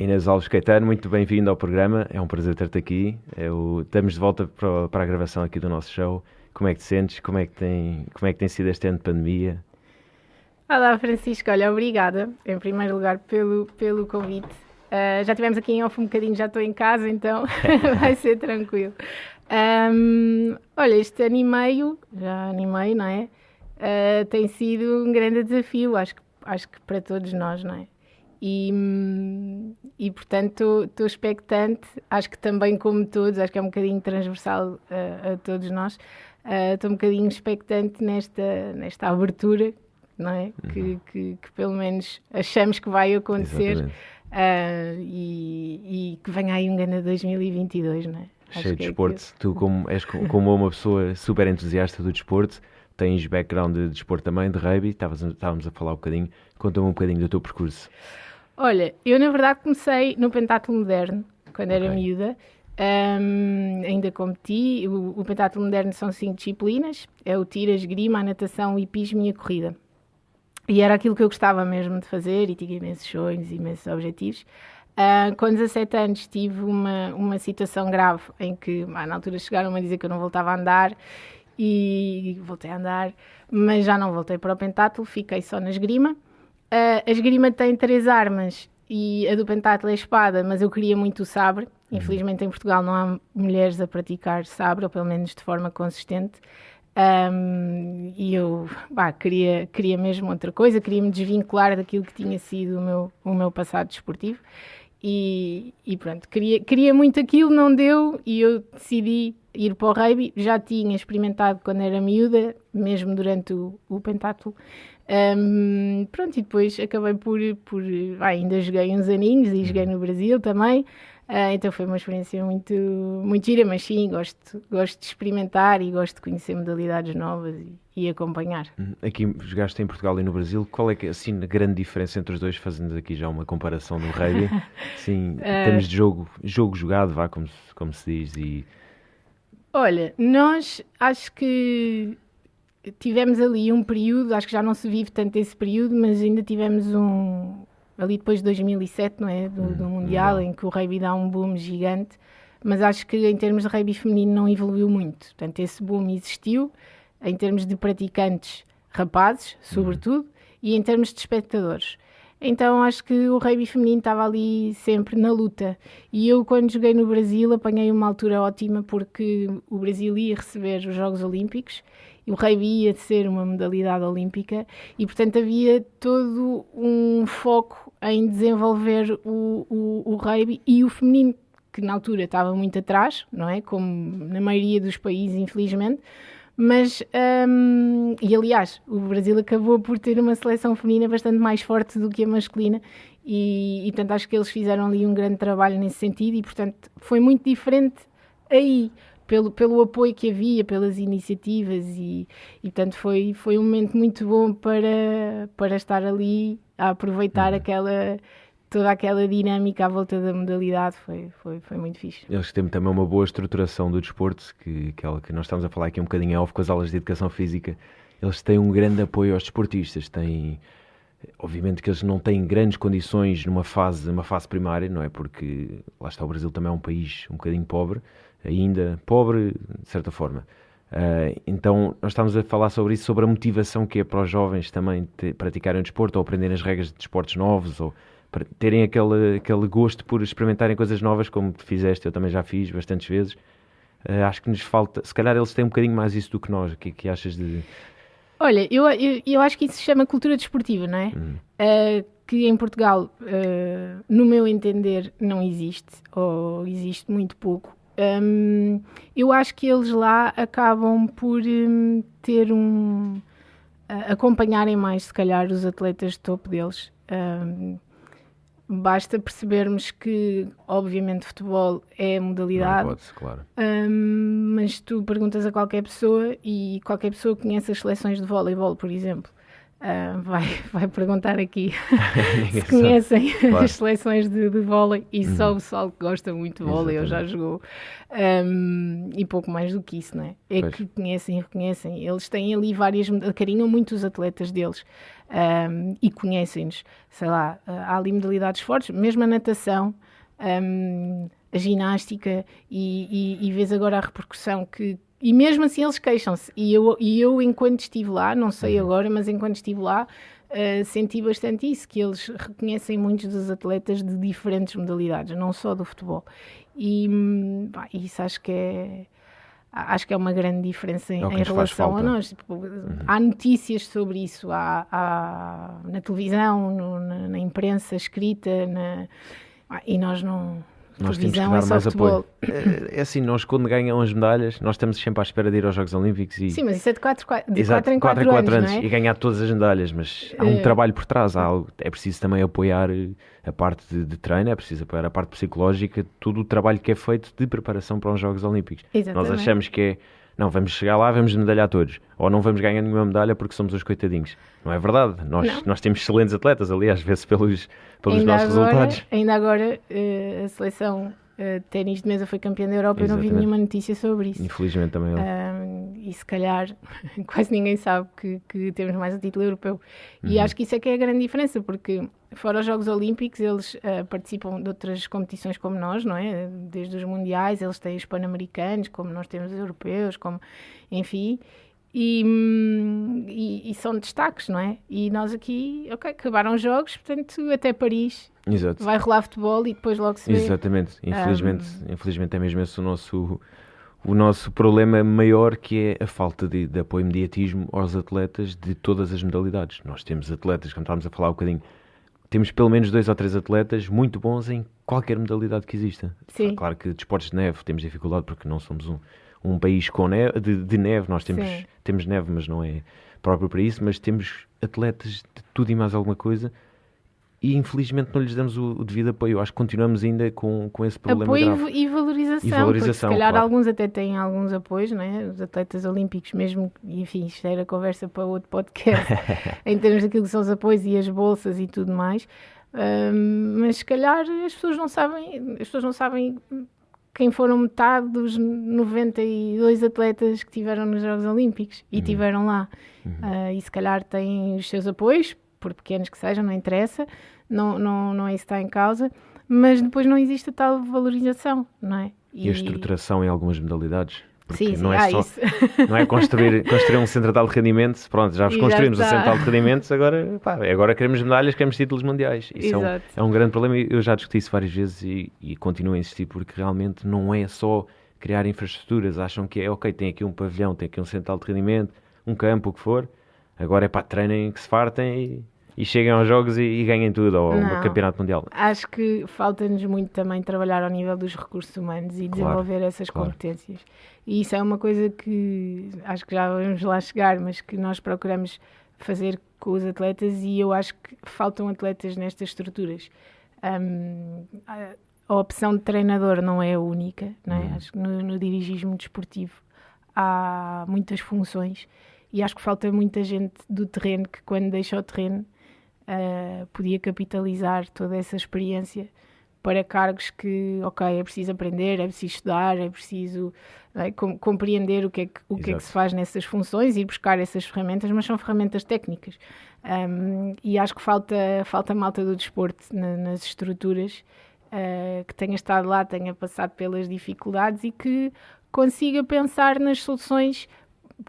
Inês Alves Caetano, muito bem-vindo ao programa, é um prazer ter-te aqui. Estamos de volta para a gravação aqui do nosso show. Como é que te sentes? Como é que tem sido este ano de pandemia? Olá Francisco, olha, obrigada em primeiro lugar pelo convite. Já tivemos aqui em off um bocadinho, já estou em casa, então vai ser tranquilo. Olha, este ano e meio, não é? Tem sido um grande desafio, acho que para todos nós, não é? E portanto estou expectante, acho que também como todos, acho que é um bocadinho transversal a todos nós, estou um bocadinho expectante nesta abertura, não é? Que pelo menos achamos que vai acontecer, e que venha aí um grande 2022, não é? Cheio de desporto. Tu, és como uma pessoa super entusiasta do desporto, tens background de desporto também, de rugby, estávamos a falar um bocadinho. Conta-me um bocadinho do teu percurso. Olha, eu na verdade comecei no pentatlo moderno, quando era miúda. Ainda competi. O pentatlo moderno são 5 disciplinas: é o tiro, a esgrima, a natação, o hipismo e a corrida. E era aquilo que eu gostava mesmo de fazer e tinha imensos sonhos, imensos objetivos. Com 17 anos tive uma situação grave em que, na altura, chegaram-me a dizer que eu não voltava a andar, e voltei a andar, mas já não voltei para o pentatlo, fiquei só na esgrima. A esgrima tem 3 armas e a do pentatlo é espada, mas eu queria muito o sabre. Infelizmente em Portugal não há mulheres a praticar sabre, ou pelo menos de forma consistente. E eu queria mesmo outra coisa, queria me desvincular daquilo que tinha sido o meu passado desportivo. E pronto, queria muito aquilo, não deu, e eu decidi ir para o rugby. Já tinha experimentado quando era miúda, mesmo durante o pentatlo. Pronto, e depois acabei por ainda joguei uns aninhos e joguei no Brasil também. Então foi uma experiência muito, muito gira, mas sim, gosto de experimentar e gosto de conhecer modalidades novas e acompanhar. Aqui jogaste em Portugal e no Brasil, qual é que é assim, a grande diferença entre os dois, fazendo aqui já uma comparação no rugby? Sim, temos de jogo jogado, como se diz. Olha, nós acho que tivemos ali um período, acho que já não se vive tanto esse período, mas ainda tivemos ali depois de 2007, não é? Do Mundial, em que o rugby dá um boom gigante, mas acho que em termos de rugby feminino não evoluiu muito. Portanto, esse boom existiu em termos de praticantes rapazes, sobretudo, e em termos de espectadores. Então acho que o rugby feminino estava ali sempre na luta. E eu, quando joguei no Brasil, apanhei uma altura ótima, porque o Brasil ia receber os Jogos Olímpicos e o rugby ia ser uma modalidade olímpica, e portanto havia todo um foco em desenvolver o rugby e o feminino, que na altura estava muito atrás, não é? Como na maioria dos países, infelizmente. Mas, e aliás, o Brasil acabou por ter uma seleção feminina bastante mais forte do que a masculina, e portanto acho que eles fizeram ali um grande trabalho nesse sentido, e portanto foi muito diferente aí, pelo apoio que havia, pelas iniciativas, e portanto foi um momento muito bom para estar ali a aproveitar toda aquela dinâmica à volta da modalidade. Foi muito fixe. Eles têm também uma boa estruturação do desporto, que nós estamos a falar aqui um bocadinho em off com as aulas de educação física. Eles têm um grande apoio aos desportistas. Obviamente que eles não têm grandes condições numa fase primária, não é? Porque lá está, o Brasil também é um país um bocadinho pobre, ainda pobre de certa forma. Então nós estamos a falar sobre isso, sobre a motivação que é para os jovens também praticarem o desporto, ou aprenderem as regras de desportos novos, ou para terem aquele gosto por experimentarem coisas novas, como tu fizeste, eu também já fiz bastantes vezes. Acho que nos falta, se calhar eles têm um bocadinho mais isso do que nós. O que achas de... Olha, eu acho que isso se chama cultura desportiva, não é? Que em Portugal, no meu entender, não existe, ou existe muito pouco. Eu acho que eles lá acabam por ter acompanharem mais, se calhar, os atletas de topo deles. Basta percebermos que, obviamente, futebol é a modalidade. Não pode, claro. Mas tu perguntas a qualquer pessoa, e qualquer pessoa conhece as seleções de voleibol, por exemplo. vai perguntar aqui Ninguém se conhecem sabe. Claro. as seleções de vôlei, e só o pessoal que gosta muito de vôlei ou já jogou, e pouco mais do que isso, não é? É Pois. que conhecem e reconhecem. Eles têm ali carinham muito os atletas deles, e conhecem-nos. Sei lá, há ali modalidades fortes, mesmo a natação, a ginástica, e vês agora a repercussão que. E mesmo assim eles queixam-se. E eu, enquanto estive lá, não sei agora, mas enquanto estive lá, senti bastante isso, que eles reconhecem muitos dos atletas de diferentes modalidades, não só do futebol. E isso acho que é uma grande diferença em lhes faz relação a falta. nós. Tipo, há notícias sobre isso, há na televisão, na imprensa escrita, e nós não... Nós temos que televisão é dar só mais futebol. apoio. É assim, nós quando ganham as medalhas, nós estamos sempre à espera de ir aos Jogos Olímpicos e... Sim, mas isso é de 4 Exato, em 4 anos, não é? e ganhar todas as medalhas, mas há um trabalho por trás, é preciso também apoiar a parte de treino, é preciso apoiar a parte psicológica, todo o trabalho que é feito de preparação para os Jogos Olímpicos. Exatamente. Nós achamos que não, vamos chegar lá, vamos medalhar todos, ou não vamos ganhar nenhuma medalha porque somos os coitadinhos. Não é verdade, nós temos excelentes atletas ali, às vezes pelos nossos resultados. Ainda agora, a seleção de ténis de mesa foi campeã da Europa. Exatamente. Eu não vi nenhuma notícia sobre isso. Infelizmente também. E se calhar quase ninguém sabe que temos mais um título europeu. E acho que isso é que é a grande diferença, porque fora os Jogos Olímpicos, eles participam de outras competições como nós, não é? Desde os mundiais, eles têm os pan-americanos, como nós temos os europeus, enfim... E são destaques, não é? E nós aqui, acabaram os jogos, portanto, até Paris. Exato. Vai rolar futebol e depois logo se vê. Exatamente. Infelizmente é mesmo esse o nosso problema maior, que é a falta de apoio e mediatismo aos atletas de todas as modalidades. Nós temos atletas, como estávamos a falar um bocadinho, temos pelo menos 2 ou 3 atletas muito bons em qualquer modalidade que exista. Sim. Claro que desportos de neve temos dificuldade porque não somos um país com neve, de neve, nós temos neve, mas não é próprio para isso, mas temos atletas de tudo e mais alguma coisa e infelizmente não lhes damos o devido apoio. Acho que continuamos ainda com esse problema apoio grave. E valorização, porque se calhar claro. Alguns até têm alguns apoios, não é? Os atletas olímpicos mesmo, enfim, isto era conversa para outro podcast, em termos daquilo que são os apoios e as bolsas e tudo mais, mas se calhar as pessoas não sabem quem foram metade dos 92 atletas que tiveram nos Jogos Olímpicos e tiveram lá. E se calhar têm os seus apoios, por pequenos que sejam, não interessa, não é isso que está em causa, mas depois não existe a tal valorização, não é? E a estruturação em algumas modalidades. Porque sim, não é só, isso. Não é construir um central de rendimentos, pronto, já construímos o central de rendimentos, agora queremos medalhas, queremos títulos mundiais. Isso é um grande problema, eu já discuti isso várias vezes e continuo a insistir, porque realmente não é só criar infraestruturas, acham que tem aqui um pavilhão, tem aqui um central de rendimento, um campo, o que for, agora é para treinem, que se fartem e cheguem aos jogos e ganhem tudo, ou o campeonato mundial. Acho que falta-nos muito também trabalhar ao nível dos recursos humanos e desenvolver essas competências. E isso é uma coisa que acho que já vamos lá chegar, mas que nós procuramos fazer com os atletas, e eu acho que faltam atletas nestas estruturas. A opção de treinador não é a única, não é? Acho que no dirigismo desportivo há muitas funções e acho que falta muita gente do terreno que, quando deixa o terreno, podia capitalizar toda essa experiência para cargos que, é preciso aprender, é preciso estudar, é preciso compreender o que é que se faz nessas funções, ir buscar essas ferramentas, mas são ferramentas técnicas. E acho que falta malta do desporto nas estruturas, que tenha estado lá, tenha passado pelas dificuldades e que consiga pensar nas soluções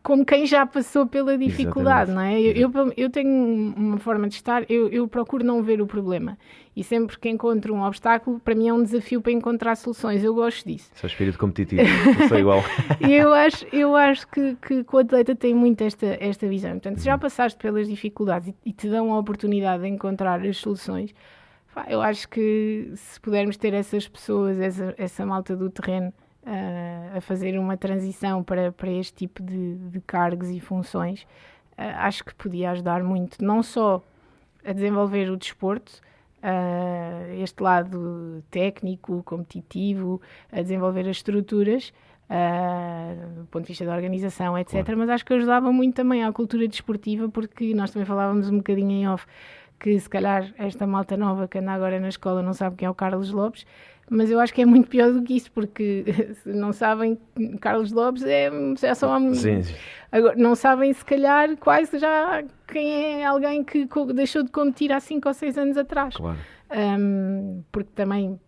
como quem já passou pela dificuldade. Exatamente. Não é? Eu tenho uma forma de estar, eu procuro não ver o problema. E sempre que encontro um obstáculo, para mim é um desafio para encontrar soluções. Eu gosto disso. Sou espírito competitivo, não sou igual. E eu acho que o atleta tem muito esta visão. Portanto, se já passaste pelas dificuldades e te dão a oportunidade de encontrar as soluções, eu acho que se pudermos ter essas pessoas, essa malta do terreno, a fazer uma transição para este tipo de cargos e funções, acho que podia ajudar muito, não só a desenvolver o desporto, este lado técnico, competitivo, a desenvolver as estruturas, do ponto de vista da organização, etc. Claro. Mas acho que ajudava muito também à cultura desportiva, porque nós também falávamos um bocadinho em off, que se calhar esta malta nova que anda agora na escola não sabe quem é o Carlos Lopes, mas eu acho que é muito pior do que isso, porque se não sabem, Carlos Lopes é só sim. Agora, não sabem se calhar quase já quem é alguém que deixou de competir há 5 ou 6 anos atrás. Claro. Porque também,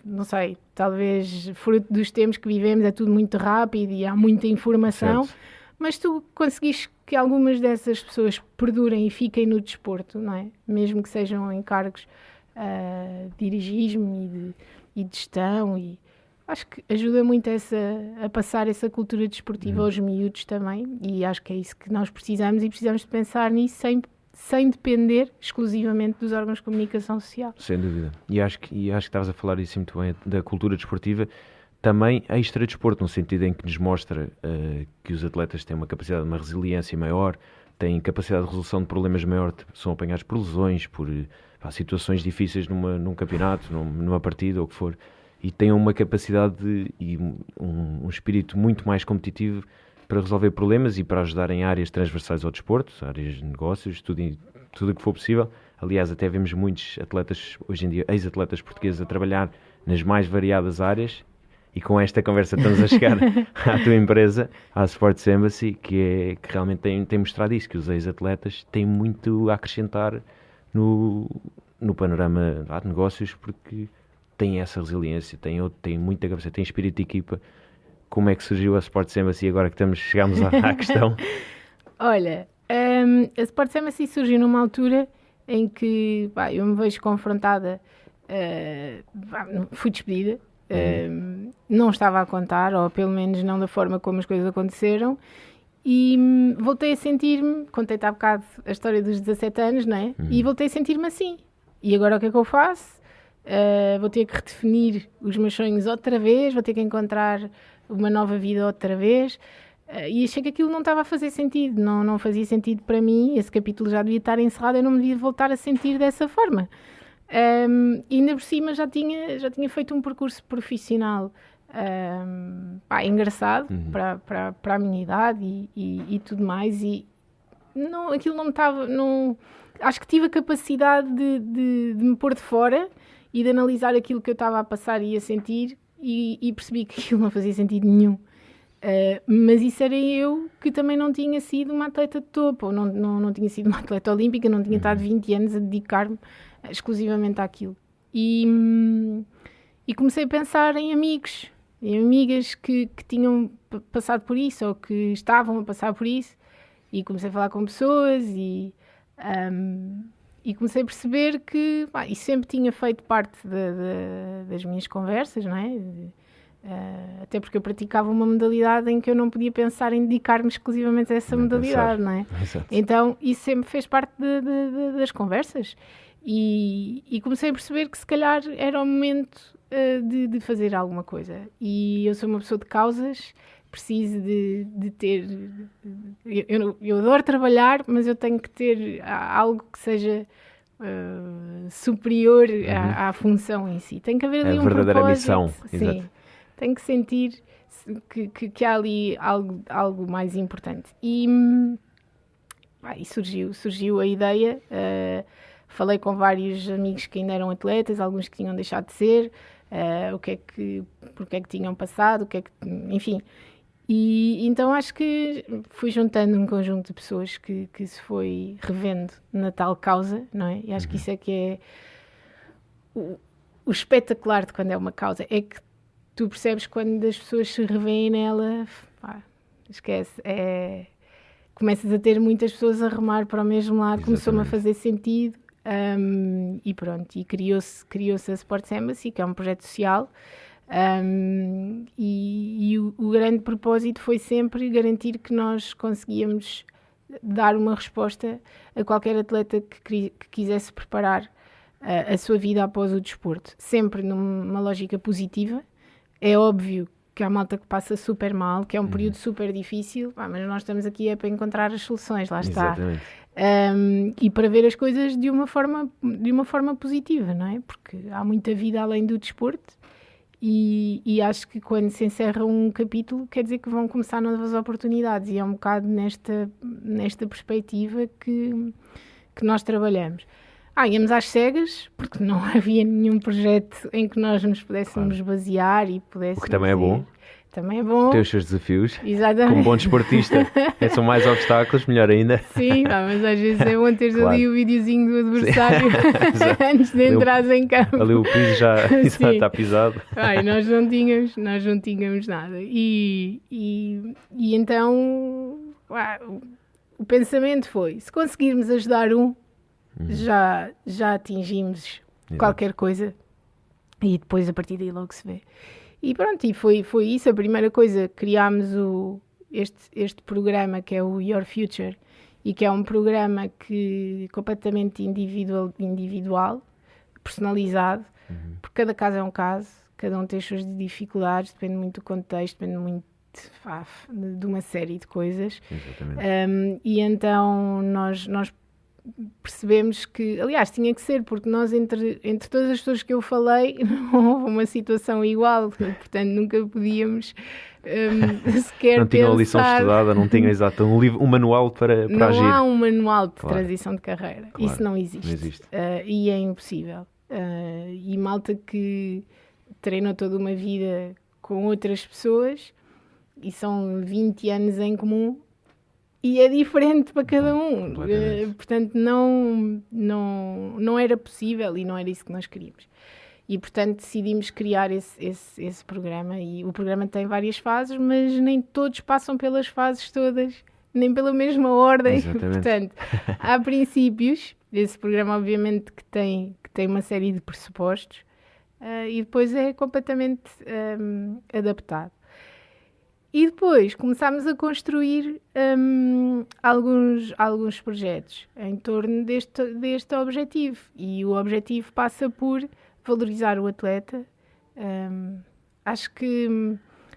não sei, talvez fruto dos tempos que vivemos, é tudo muito rápido e há muita informação, certo. Mas tu conseguiste que algumas dessas pessoas perdurem e fiquem no desporto, não é? Mesmo que sejam em cargos de dirigismo e de gestão, e acho que ajuda muito a passar essa cultura desportiva aos miúdos também, e acho que é isso que nós precisamos, e precisamos de pensar nisso sem depender exclusivamente dos órgãos de comunicação social. Sem dúvida. E acho que estavas a falar isso muito bem, da cultura desportiva, também extra desporto, no sentido em que nos mostra que os atletas têm uma capacidade de uma resiliência maior, têm capacidade de resolução de problemas maior, são apanhados por lesões, por situações difíceis num campeonato, numa partida, ou o que for, e têm uma capacidade e um espírito muito mais competitivo para resolver problemas e para ajudar em áreas transversais ao desporto, áreas de negócios, tudo o que for possível. Aliás, até vemos muitos atletas, hoje em dia, ex-atletas portugueses, a trabalhar nas mais variadas áreas. E com esta conversa estamos a chegar à tua empresa, à Sports Embassy, que realmente tem mostrado isso, que os ex-atletas têm muito a acrescentar no panorama de negócios, porque têm essa resiliência, têm muita capacidade, têm espírito de equipa. Como é que surgiu a Sports Embassy agora que chegamos à questão? Olha, a Sports Embassy surgiu numa altura em que eu me vejo confrontada, fui despedida. Não estava a contar, ou pelo menos não da forma como as coisas aconteceram, e voltei a sentir-me, contei-te há bocado a história dos 17 anos, não é? E voltei a sentir-me assim. E agora o que é que eu faço? Vou ter que redefinir os meus sonhos outra vez, vou ter que encontrar uma nova vida outra vez, e achei que aquilo não estava a fazer sentido, não fazia sentido para mim, esse capítulo já devia estar encerrado, eu não me devia voltar a sentir dessa forma. E ainda por cima já tinha feito um percurso profissional engraçado para a minha idade e tudo mais, e aquilo não me estava, acho que tive a capacidade de me pôr de fora e de analisar aquilo que eu estava a passar e a sentir, e percebi que aquilo não fazia sentido nenhum. Mas isso era eu que também não tinha sido uma atleta de topo, ou não tinha sido uma atleta olímpica, não tinha estado 20 anos a dedicar-me exclusivamente àquilo. E comecei a pensar em amigos e amigas que tinham passado por isso, ou que estavam a passar por isso, e comecei a falar com pessoas e comecei a perceber que isso sempre tinha feito parte das minhas conversas, não é? Até porque eu praticava uma modalidade em que eu não podia pensar em dedicar-me exclusivamente a essa modalidade, não é? Exato. Então isso sempre fez parte das conversas, e comecei a perceber que se calhar era o momento de fazer alguma coisa, e eu sou uma pessoa de causas, preciso de ter, eu adoro trabalhar, mas eu tenho que ter algo que seja superior à função em si, tem que haver ali um verdadeira propósito. Missão. Sim. Exato. Tenho que sentir que há ali algo mais importante. E surgiu a ideia. Falei com vários amigos que ainda eram atletas, alguns que tinham deixado de ser, porque é que tinham passado, enfim. E então acho que fui juntando um conjunto de pessoas que se foi revendo na tal causa, não é? E acho que isso é que é o espetacular de quando é uma causa, é que tu percebes quando as pessoas se revêem nela, esquece, começas a ter muitas pessoas a remar para o mesmo lado. Exatamente. Começou-me a fazer sentido, e pronto, e criou-se a Sports Embassy, que é um projeto social, e o grande propósito foi sempre garantir que nós conseguíamos dar uma resposta a qualquer atleta que quisesse preparar a sua vida após o desporto, sempre numa lógica positiva. É óbvio que há malta que passa super mal, que é um período super difícil, mas nós estamos aqui para encontrar as soluções, lá está. Exatamente. E para ver as coisas de uma forma positiva, não é? Porque há muita vida além do desporto, E acho que quando se encerra um capítulo quer dizer que vão começar novas oportunidades, e é um bocado nesta perspectiva que nós trabalhamos. Íamos às cegas, porque não havia nenhum projeto em que nós nos pudéssemos basear e pudéssemos... O que também é bom. Também é bom. Tem os seus desafios. Exatamente. Como bom desportista. São mais obstáculos, melhor ainda. Sim, mas às vezes é bom teres ali o videozinho do adversário antes de entrares em campo. Ali o piso já está pisado. Nós não tínhamos nada. E então o pensamento foi, se conseguirmos ajudar já atingimos qualquer coisa, e depois a partir daí logo se vê. E pronto, e foi isso. A primeira coisa, criámos este programa que é o Your Future, e que é um programa completamente individual, personalizado, porque cada caso é um caso, cada um tem as suas dificuldades, depende muito do contexto, depende muito de uma série de coisas. Exatamente. E então nós percebemos que, aliás, tinha que ser, porque nós, entre todas as pessoas que eu falei, não houve uma situação igual, portanto nunca podíamos sequer não tinham a lição estudada, não tinham um manual para agir. Não há um manual de transição de carreira, isso não existe. Não existe. E é impossível. E malta que treinou toda uma vida com outras pessoas, e são 20 anos em comum, e é diferente para cada um. Portanto, não era possível, e não era isso que nós queríamos. E, portanto, decidimos criar esse programa. E o programa tem várias fases, mas nem todos passam pelas fases todas, nem pela mesma ordem. Portanto, há princípios. Esse programa, obviamente, que tem uma série de pressupostos, e depois é completamente adaptado. E depois começámos a construir alguns projetos em torno deste objetivo. E o objetivo passa por valorizar o atleta. Acho que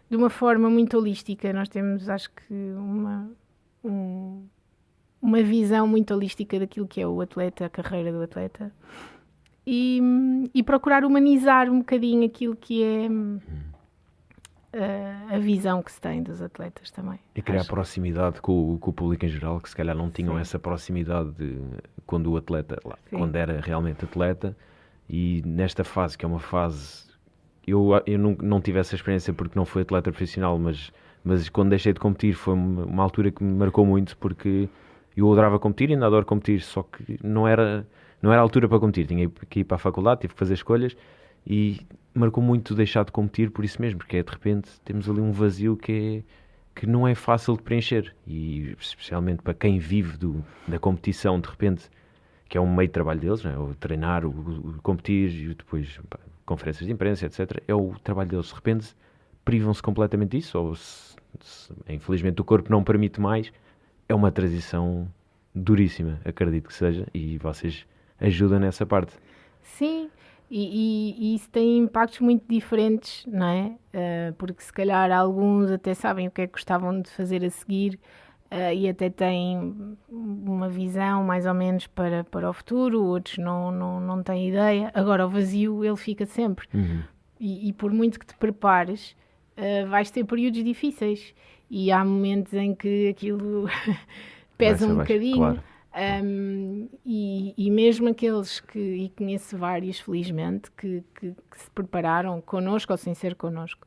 de uma forma muito holística. Nós temos, acho que, uma visão muito holística daquilo que é o atleta, a carreira do atleta. E procurar humanizar um bocadinho aquilo que é... a visão que se tem dos atletas também. E criar proximidade com o público em geral, que se calhar não tinham essa proximidade quando o atleta, quando era realmente atleta. E nesta fase, que é uma fase... Eu não tive essa experiência porque não fui atleta profissional, mas quando deixei de competir foi uma altura que me marcou muito, porque eu adorava competir e ainda adoro competir, só que não era a altura para competir. Tinha que ir para a faculdade, tive que fazer escolhas, e marcou muito deixar de competir por isso mesmo, porque de repente temos ali um vazio que não é fácil de preencher, e especialmente para quem vive da competição, de repente, que é um meio de trabalho deles, não é? O treinar, o competir, e depois conferências de imprensa, etc. É o trabalho deles. De repente privam-se completamente disso, ou infelizmente o corpo não permite mais. É uma transição duríssima, acredito que seja, e vocês ajudam nessa parte. Sim. E isso tem impactos muito diferentes, não é? Porque se calhar alguns até sabem o que é que gostavam de fazer a seguir, e até têm uma visão mais ou menos para o futuro, outros não têm ideia. Agora o vazio, ele fica sempre. E por muito que te prepares, vais ter períodos difíceis, e há momentos em que aquilo pesa um bocadinho. Claro. E mesmo aqueles e conheço vários, felizmente, que se prepararam connosco ou sem ser connosco,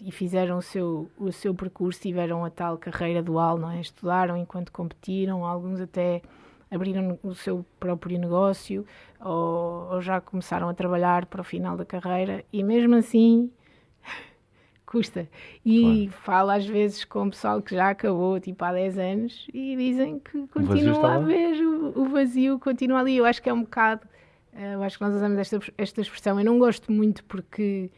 e fizeram o seu percurso, tiveram a tal carreira dual, não é? Estudaram enquanto competiram, alguns até abriram o seu próprio negócio, ou já começaram a trabalhar para o final da carreira, e mesmo assim custa. E falo às vezes com o pessoal que já acabou, tipo, há 10 anos, e dizem que continua a ver o vazio, continua ali. Eu acho que é um bocado... eu acho que nós usamos esta expressão. Eu não gosto muito porque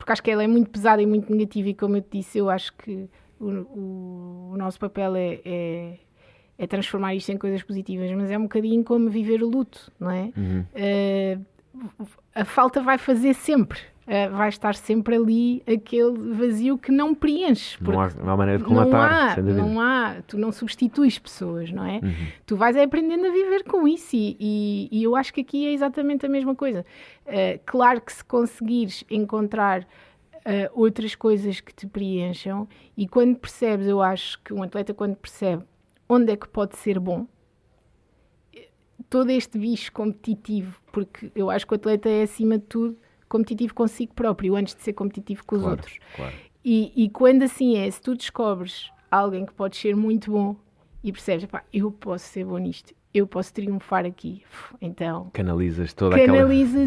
acho que ela é muito pesada e muito negativa, e como eu te disse, eu acho que o nosso papel é transformar isto em coisas positivas, mas é um bocadinho como viver o luto, não é? A falta vai fazer sempre. vai estar sempre ali aquele vazio que não preenches. Não há maneira de colmatar, sem dúvida. Tu não substituis pessoas, não é? Tu vais aprendendo a viver com isso e eu acho que aqui é exatamente a mesma coisa. Claro que se conseguires encontrar outras coisas que te preencham, e quando percebes, eu acho que um atleta quando percebe onde é que pode ser bom, todo este bicho competitivo, porque eu acho que o atleta é acima de tudo competitivo consigo próprio, antes de ser competitivo com os outros. Claro. E quando assim é, se tu descobres alguém que pode ser muito bom e percebes, pá, eu posso ser bom nisto, eu posso triunfar aqui, então canalizas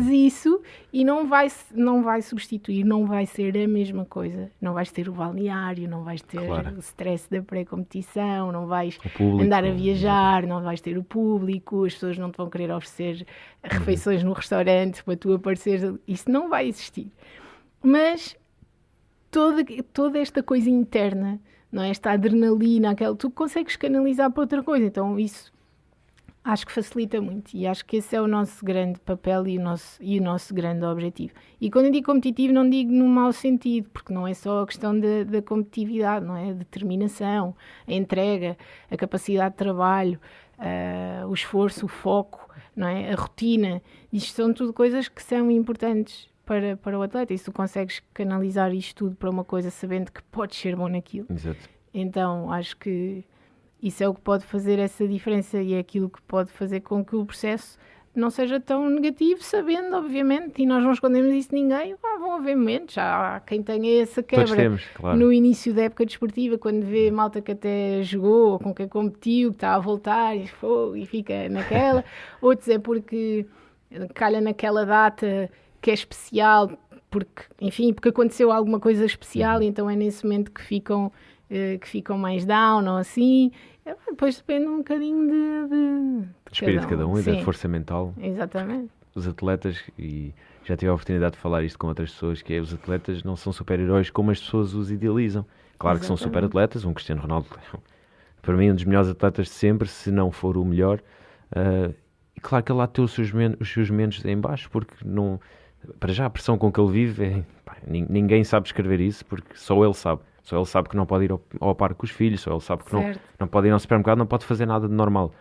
isso e não vai substituir, não vai ser a mesma coisa, não vais ter o balneário, não vais ter o stress da pré-competição, não vais andar a viajar, não vais ter o público, as pessoas não te vão querer oferecer refeições no restaurante para tu apareceres, isso não vai existir. Mas toda esta coisa interna, não é? Esta adrenalina, tu consegues canalizar para outra coisa, então isso acho que facilita muito e acho que esse é o nosso grande papel e o nosso grande objetivo. E quando eu digo competitivo não digo no mau sentido, porque não é só a questão da competitividade, não é? A determinação, a entrega, a capacidade de trabalho, o esforço, o foco, não é? A rotina. Isto são tudo coisas que são importantes para o atleta e se tu consegues canalizar isto tudo para uma coisa sabendo que podes ser bom naquilo. Exato. Então acho que isso é o que pode fazer essa diferença e é aquilo que pode fazer com que o processo não seja tão negativo, sabendo, obviamente, e nós não escondemos isso de ninguém, vão haver momentos, há quem tenha essa quebra no início da época desportiva, quando vê malta que até jogou, ou com quem competiu, que está a voltar e fica naquela, outros é porque calha naquela data que é especial, porque aconteceu alguma coisa especial e então é nesse momento que ficam mais down ou assim. Depois depende um bocadinho de espírito de cada um e da força mental. Exatamente. Os atletas, e já tive a oportunidade de falar isto com outras pessoas, que os atletas não são super-heróis como as pessoas os idealizam. Claro que são super-atletas, um Cristiano Ronaldo, para mim, um dos melhores atletas de sempre, se não for o melhor. E claro que ele lá tem os seus momentos em baixo, porque não, para já a pressão com que ele vive, ninguém sabe escrever isso, porque só ele sabe. Só ele sabe que não pode ir ao parque com os filhos, só ele sabe que não pode ir ao supermercado, não pode fazer nada de normal.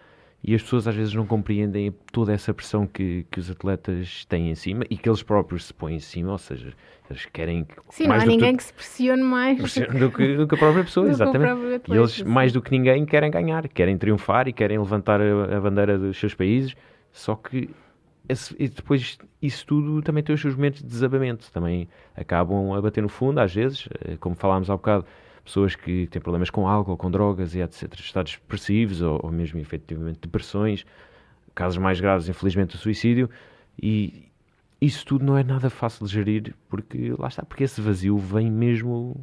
E as pessoas às vezes não compreendem toda essa pressão que os atletas têm em cima e que eles próprios se põem em cima, ou seja, eles querem... Sim, não há ninguém que se pressione mais do que a própria pessoa, exatamente. E eles, mais do que ninguém, querem ganhar, querem triunfar e querem levantar a bandeira dos seus países, só que e depois isso tudo também tem os seus momentos de desabamento, também acabam a bater no fundo às vezes, como falámos há bocado, pessoas que têm problemas com álcool, com drogas e etc, estados depressivos ou mesmo efetivamente depressões, casos mais graves infelizmente o suicídio, e isso tudo não é nada fácil de gerir, porque lá está, porque esse vazio vem mesmo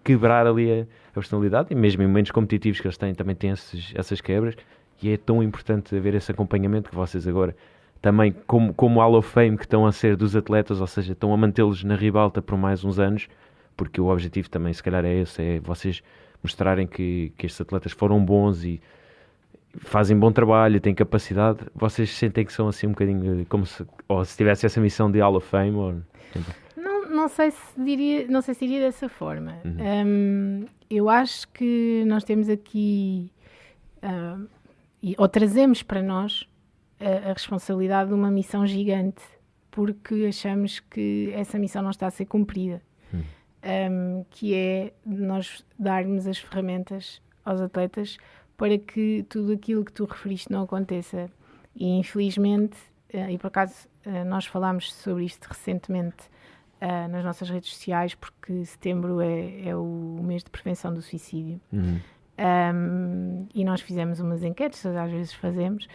quebrar ali a personalidade, e mesmo em momentos competitivos que eles têm, também têm essas quebras, e é tão importante haver esse acompanhamento que vocês agora também, como Hall of Fame, que estão a ser dos atletas, ou seja, estão a mantê-los na ribalta por mais uns anos, porque o objetivo também, se calhar, é esse, é vocês mostrarem que estes atletas foram bons e fazem bom trabalho, têm capacidade. Vocês sentem que são assim um bocadinho como se tivesse essa missão de Hall of Fame? Ou... Não sei se diria dessa forma. Eu acho que nós temos aqui, ou trazemos para nós, a responsabilidade de uma missão gigante, porque achamos que essa missão não está a ser cumprida, que é nós darmos as ferramentas aos atletas para que tudo aquilo que tu referiste não aconteça. E infelizmente, e por acaso nós falámos sobre isto recentemente nas nossas redes sociais, porque setembro é o mês de prevenção do suicídio, e nós fizemos umas enquetes, às vezes fazemos,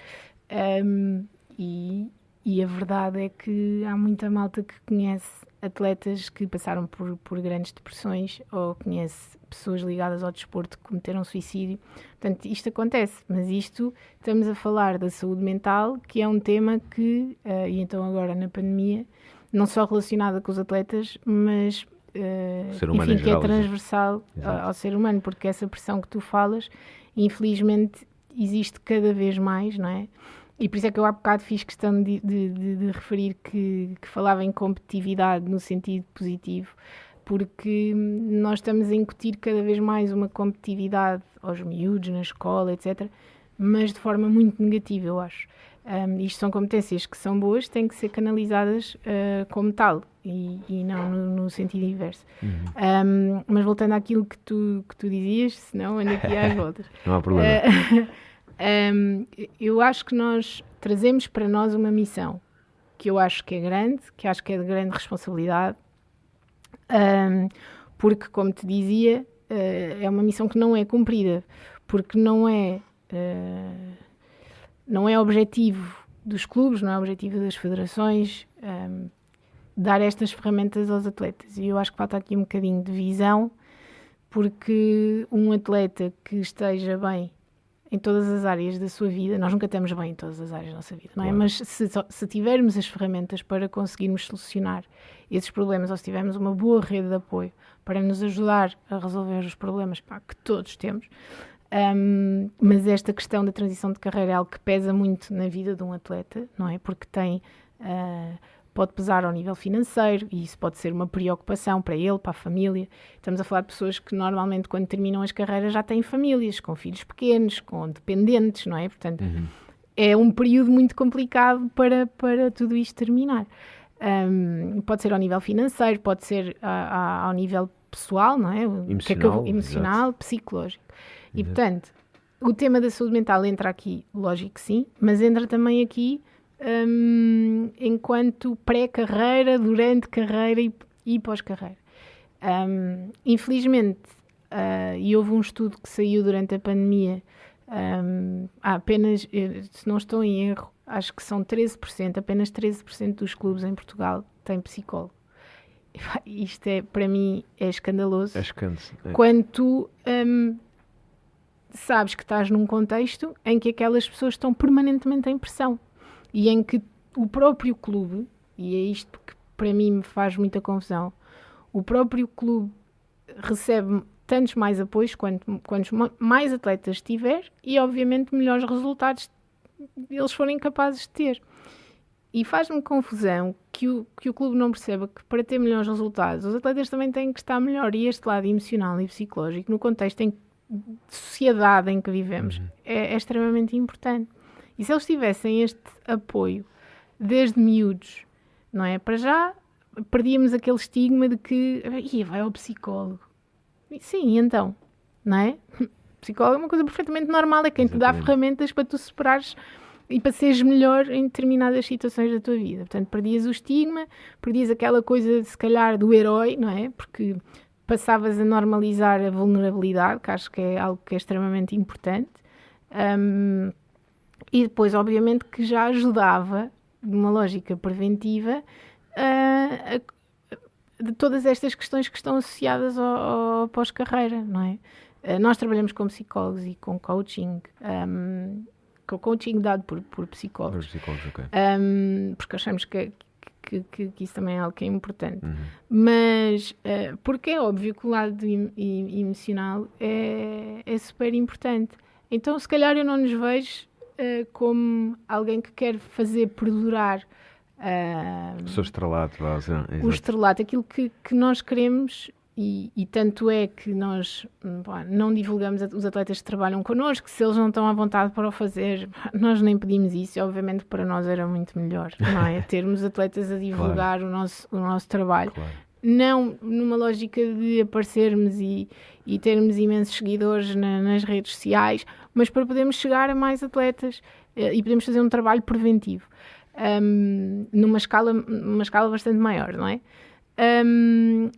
e a verdade é que há muita malta que conhece atletas que passaram por grandes depressões ou conhece pessoas ligadas ao desporto que cometeram suicídio. Portanto, isto acontece, mas estamos a falar da saúde mental, que é um tema que, e então agora na pandemia, não só relacionada com os atletas, mas enfim, que é transversal ao ser humano, porque essa pressão que tu falas, infelizmente, existe cada vez mais, não é? E por isso é que eu há bocado fiz questão de referir que falava em competitividade no sentido positivo, porque nós estamos a incutir cada vez mais uma competitividade aos miúdos, na escola, etc., mas de forma muito negativa, eu acho. Isto são competências que são boas, têm que ser canalizadas como tal, e não no sentido inverso. Mas voltando àquilo que tu dizias, senão ando aqui às voltas. Não há problema. Eu acho que nós trazemos para nós uma missão que eu acho que é grande, que acho que é de grande responsabilidade, porque, como te dizia, é uma missão que não é cumprida, porque não é objetivo dos clubes, não é objetivo das federações dar estas ferramentas aos atletas. E eu acho que falta aqui um bocadinho de visão, porque um atleta que esteja bem em todas as áreas da sua vida, nós nunca estamos bem em todas as áreas da nossa vida, não é? Claro. Mas se tivermos as ferramentas para conseguirmos solucionar esses problemas, ou se tivermos uma boa rede de apoio para nos ajudar a resolver os problemas que todos temos, mas esta questão da transição de carreira é algo que pesa muito na vida de um atleta, não é? Porque pode pesar ao nível financeiro, e isso pode ser uma preocupação para ele, para a família. Estamos a falar de pessoas que normalmente, quando terminam as carreiras, já têm famílias, com filhos pequenos, com dependentes, não é? Portanto, é um período muito complicado para tudo isto terminar. Pode ser ao nível financeiro, pode ser ao nível pessoal, não é? Emocional, psicológico. E, portanto, o tema da saúde mental entra aqui, lógico que sim, mas entra também aqui enquanto pré-carreira, durante carreira e pós-carreira. Infelizmente, e houve um estudo que saiu durante a pandemia, há apenas, se não estou em erro, acho que são 13%, apenas 13% dos clubes em Portugal têm psicólogo. Isto para mim, é escandaloso. É escândalo. Quando tu sabes que estás num contexto em que aquelas pessoas estão permanentemente em pressão. E em que o próprio clube, e é isto que para mim me faz muita confusão, o próprio clube recebe tantos mais apoios quantos mais atletas tiver e, obviamente, melhores resultados eles forem capazes de ter. E faz-me confusão que o clube não perceba que, para ter melhores resultados, os atletas também têm que estar melhor, e este lado emocional e psicológico, no contexto de sociedade em que vivemos, é extremamente importante. E se eles tivessem este apoio desde miúdos, não é? Para já perdíamos aquele estigma de que vai ao psicólogo. Sim, então, não é? O psicólogo é uma coisa perfeitamente normal, é quem te dá ferramentas para tu superares e para seres melhor em determinadas situações da tua vida. Portanto, perdias o estigma, perdias aquela coisa, se calhar, do herói, não é? Porque passavas a normalizar a vulnerabilidade, que acho que é algo que é extremamente importante. E depois, obviamente, que já ajudava, numa lógica preventiva, de todas estas questões que estão associadas ao pós-carreira, não é? Nós trabalhamos com psicólogos e com coaching, com coaching dado por psicólogos. Okay. Porque achamos que isso também é algo que é importante. Mas, porque é óbvio que o lado emocional é super importante. Então, se calhar eu não nos vejo como alguém que quer fazer perdurar o seu estrelato, o estrelato, aquilo que nós queremos, e tanto é que nós não divulgamos os atletas que trabalham connosco, se eles não estão à vontade para o fazer, nós nem pedimos isso, e obviamente para nós era muito melhor, não é? Termos atletas a divulgar claro. o nosso trabalho. Claro. Não numa lógica de aparecermos e termos imensos seguidores nas redes sociais, mas para podermos chegar a mais atletas e podermos fazer um trabalho preventivo numa escala bastante maior, não é?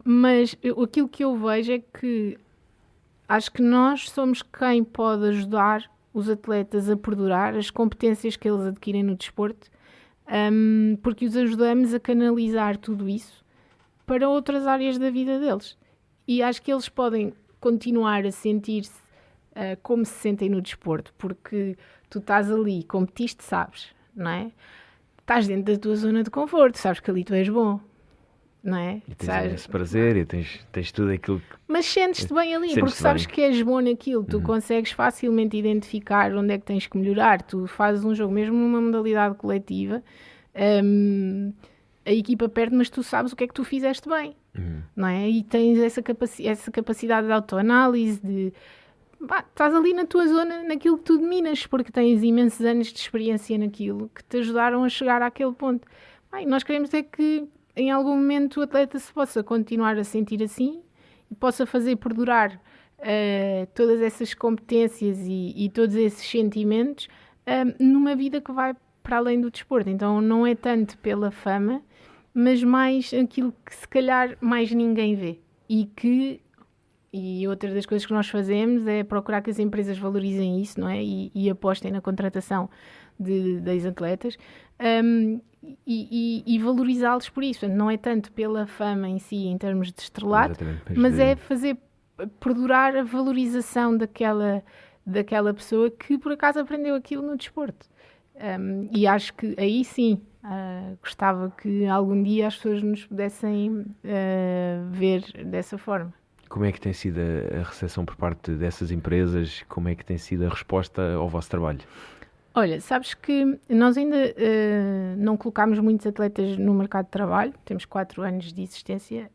Mas aquilo que eu vejo é que acho que nós somos quem pode ajudar os atletas a perdurar as competências que eles adquirem no desporto, porque os ajudamos a canalizar tudo isso para outras áreas da vida deles. E acho que eles podem continuar a sentir-se como se sentem no desporto, porque tu estás ali, competiste, sabes, não é? Estás dentro da tua zona de conforto, sabes que ali tu és bom. não é? E tens esse prazer e tens tudo aquilo que... Mas sentes-te bem ali, porque sabes que és bom naquilo, tu consegues facilmente identificar onde é que tens que melhorar, tu fazes um jogo, mesmo numa modalidade coletiva, a equipa perde, mas tu sabes o que é que tu fizeste bem, não é? E tens essa capacidade de autoanálise, de... estás ali na tua zona, naquilo que tu dominas, porque tens imensos anos de experiência naquilo que te ajudaram a chegar àquele ponto. Nós queremos é que em algum momento o atleta se possa continuar a sentir assim e possa fazer perdurar todas essas competências e todos esses sentimentos numa vida que vai para além do desporto. Então não é tanto pela fama, mas mais aquilo que se calhar mais ninguém vê. E outra das coisas que nós fazemos é procurar que as empresas valorizem isso, não é? E apostem na contratação de ex-atletas. E valorizá-los por isso. Não é tanto pela fama em si, em termos de estrelato, mas é fazer perdurar a valorização daquela pessoa que por acaso aprendeu aquilo no desporto. E acho que aí sim gostava que algum dia as pessoas nos pudessem ver dessa forma. Como é que tem sido a recepção por parte dessas empresas? Como é que tem sido a resposta ao vosso trabalho? Olha, sabes que nós ainda não colocámos muitos atletas no mercado de trabalho, temos 4 anos de existência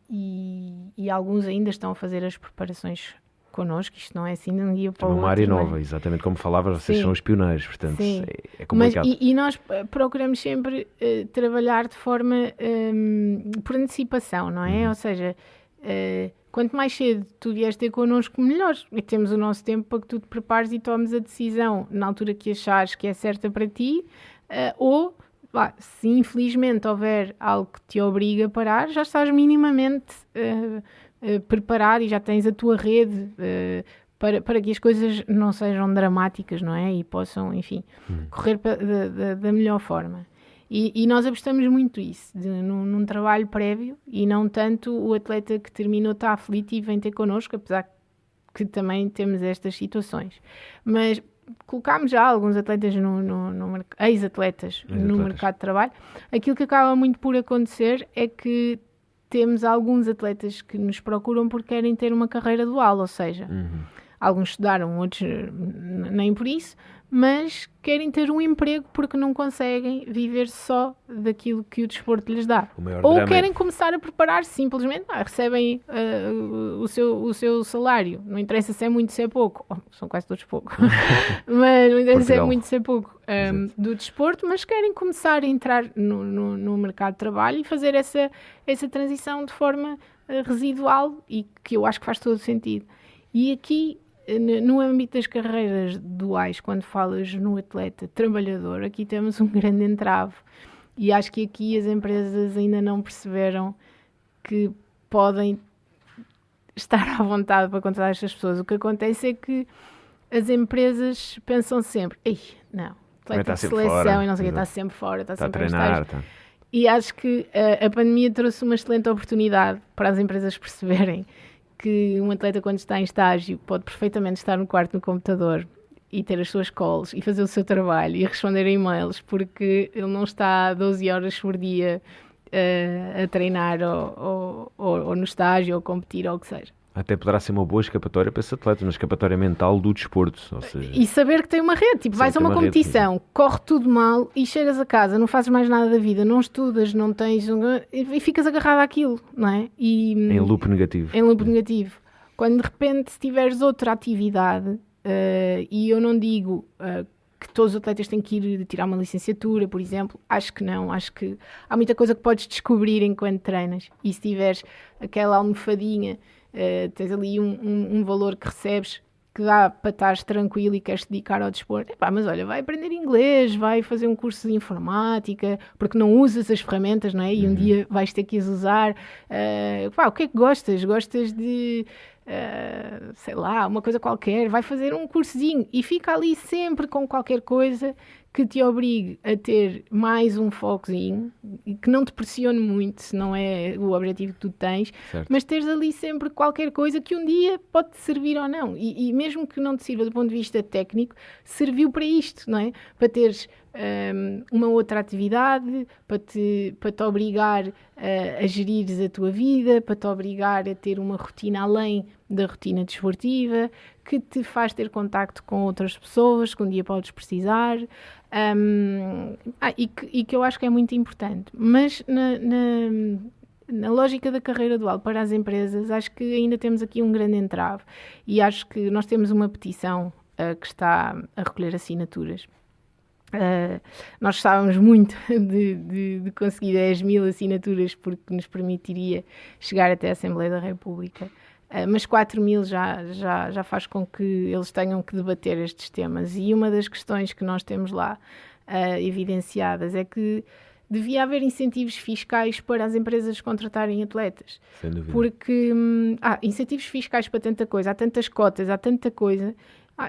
e alguns ainda estão a fazer as preparações connosco, isto não é assim de um dia para o outro. Uma área nova, exatamente como falavas, vocês são os pioneiros, portanto é complicado. Mas, e nós procuramos sempre trabalhar de forma por antecipação, não é? Ou seja... quanto mais cedo tu vieres ter connosco, melhor. E temos o nosso tempo para que tu te prepares e tomes a decisão na altura que achares que é certa para ti, ou se infelizmente houver algo que te obriga a parar, já estás minimamente preparado e já tens a tua rede para que as coisas não sejam dramáticas, não é? E possam, enfim, correr da melhor forma. E nós apostamos muito isso, num trabalho prévio e não tanto o atleta que terminou está aflito e vem ter connosco, apesar que também temos estas situações. Mas colocámos já alguns atletas ex-atletas no mercado de trabalho. Aquilo que acaba muito por acontecer é que temos alguns atletas que nos procuram porque querem ter uma carreira dual, ou seja, alguns estudaram, outros nem por isso, mas querem ter um emprego porque não conseguem viver só daquilo que o desporto lhes dá. Ou querem começar a preparar-se, simplesmente, recebem o seu salário. Não interessa se é muito, se é pouco. São quase todos pouco. Mas não interessa se é muito, se é pouco do desporto, mas querem começar a entrar no mercado de trabalho e fazer essa transição de forma residual e que eu acho que faz todo sentido. E aqui... no âmbito das carreiras duais, quando falas no atleta trabalhador, aqui temos um grande entrave e acho que aqui as empresas ainda não perceberam que podem estar à vontade para contratar estas pessoas. O que acontece é que as empresas pensam sempre, não, atleta de seleção e não sei o que, está sempre fora, está sempre a treinar. E acho que a pandemia trouxe uma excelente oportunidade para as empresas perceberem que um atleta, quando está em estágio, pode perfeitamente estar no quarto no computador e ter as suas calls e fazer o seu trabalho e responder a e-mails, porque ele não está 12 horas por dia a treinar ou no estágio ou a competir ou o que seja. Até poderá ser uma boa escapatória para esse atleta, uma escapatória mental do desporto. Ou seja, e saber que tem uma rede. Tipo, vais a uma competição, corre tudo mal e chegas a casa, não fazes mais nada da vida, não estudas, não tens... e ficas agarrado àquilo, não é? Em loop negativo. Em loop negativo. Quando de repente, se tiveres outra atividade, e eu não digo que todos os atletas têm que ir tirar uma licenciatura, por exemplo, acho que não. Acho que há muita coisa que podes descobrir enquanto treinas. E se tiveres aquela almofadinha... tens ali um valor que recebes que dá para estares tranquilo e queres te dedicar ao desporto, mas olha, vai aprender inglês, vai fazer um curso de informática, porque não usas as ferramentas, não é? E um dia vais ter que as usar. O que é que gostas? Gostas de, sei lá, uma coisa qualquer, vai fazer um cursozinho e fica ali sempre com qualquer coisa que te obrigue a ter mais um focozinho e que não te pressione muito, se não é o objetivo que tu tens, Certo. mas teres ali sempre qualquer coisa que um dia pode te servir ou não. E mesmo que não te sirva do ponto de vista técnico, serviu para isto, não é? Para teres uma outra atividade, para te obrigar a gerires a tua vida, para te obrigar a ter uma rotina além da rotina desportiva, que te faz ter contacto com outras pessoas que um dia podes precisar, e que eu acho que é muito importante. Mas na lógica da carreira dual para as empresas, acho que ainda temos aqui um grande entrave, e acho que nós temos uma petição que está a recolher assinaturas. Nós gostávamos muito de conseguir 10.000 assinaturas, porque nos permitiria chegar até a Assembleia da República, mas 4.000 já faz com que eles tenham que debater estes temas. E uma das questões que nós temos lá evidenciadas é que devia haver incentivos fiscais para as empresas contratarem atletas. Sem dúvida. Porque há incentivos fiscais para tanta coisa, há tantas cotas, há tanta coisa,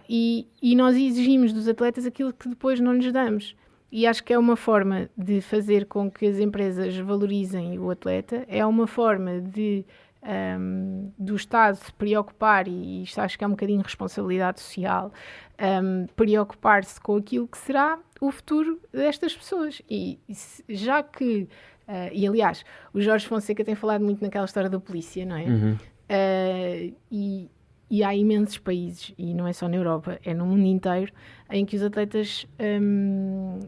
e nós exigimos dos atletas aquilo que depois não lhes damos. E acho que é uma forma de fazer com que as empresas valorizem o atleta, é uma forma do Estado se preocupar, e isto acho que é um bocadinho responsabilidade social, preocupar-se com aquilo que será o futuro destas pessoas. E já que, e aliás, o Jorge Fonseca tem falado muito naquela história da polícia, não é? Uhum. E há imensos países, e não é só na Europa, é no mundo inteiro, em que os atletas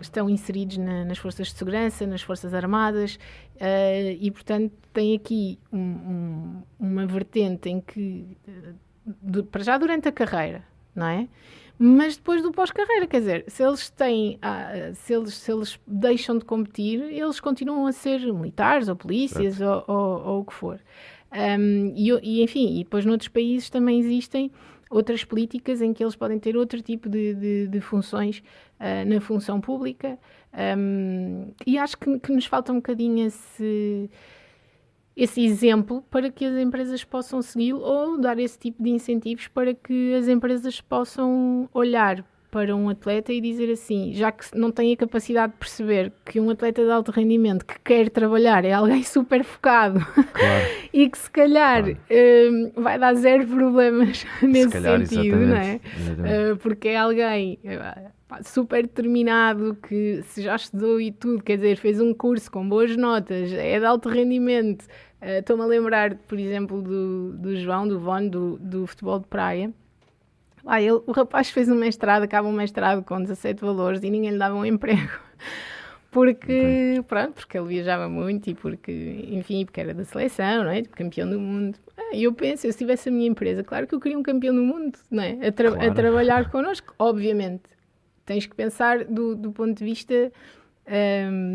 estão inseridos nas forças de segurança, nas forças armadas, e portanto tem aqui uma vertente em que, para já durante a carreira, não é? Mas depois do pós-carreira, quer dizer, se eles deixam de competir, eles continuam a ser militares ou polícias ou o que for. Enfim, e depois noutros países também existem outras políticas em que eles podem ter outro tipo de funções na função pública, e acho que nos falta um bocadinho esse exemplo para que as empresas possam segui-lo, ou dar esse tipo de incentivos para que as empresas possam olhar para um atleta e dizer assim, já que não tem a capacidade de perceber que um atleta de alto rendimento que quer trabalhar é alguém super focado, claro, e que se calhar vai dar zero problemas nesse sentido, não é? Porque é alguém super determinado, que se já estudou e tudo, quer dizer, fez um curso com boas notas, é de alto rendimento. Estou-me a lembrar, por exemplo, do João, do Von, do futebol de praia. O rapaz fez um mestrado, acaba um mestrado com 17 valores e ninguém lhe dava um emprego. Porque ele viajava muito e porque era da seleção, não é? Campeão do mundo. E eu penso, se tivesse a minha empresa, claro que eu queria um campeão do mundo, não é? A trabalhar connosco, obviamente. Tens que pensar do ponto de vista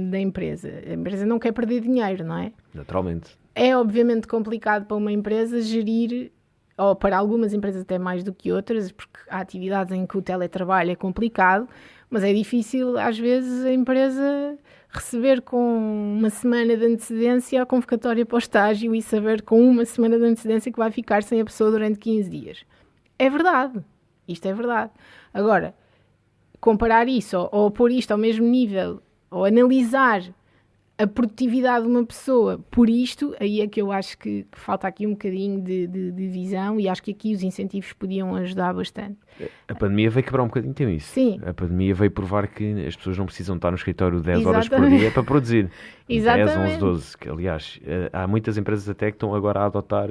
da empresa. A empresa não quer perder dinheiro, não é? Naturalmente. É obviamente complicado para uma empresa gerir, ou para algumas empresas até mais do que outras, porque há atividades em que o teletrabalho é complicado, mas é difícil às vezes a empresa receber com uma semana de antecedência a convocatória para o estágio e saber com uma semana de antecedência que vai ficar sem a pessoa durante 15 dias. É verdade. Isto é verdade. Agora, comparar isso ou pôr isto ao mesmo nível, ou analisar a produtividade de uma pessoa por isto, aí é que eu acho que falta aqui um bocadinho de visão, e acho que aqui os incentivos podiam ajudar bastante. A pandemia veio quebrar um bocadinho também isso. Sim. A pandemia veio provar que as pessoas não precisam estar no escritório 10 horas por dia para produzir. Exatamente. 10, 11, 12. Que, aliás, há muitas empresas até que estão agora a adotar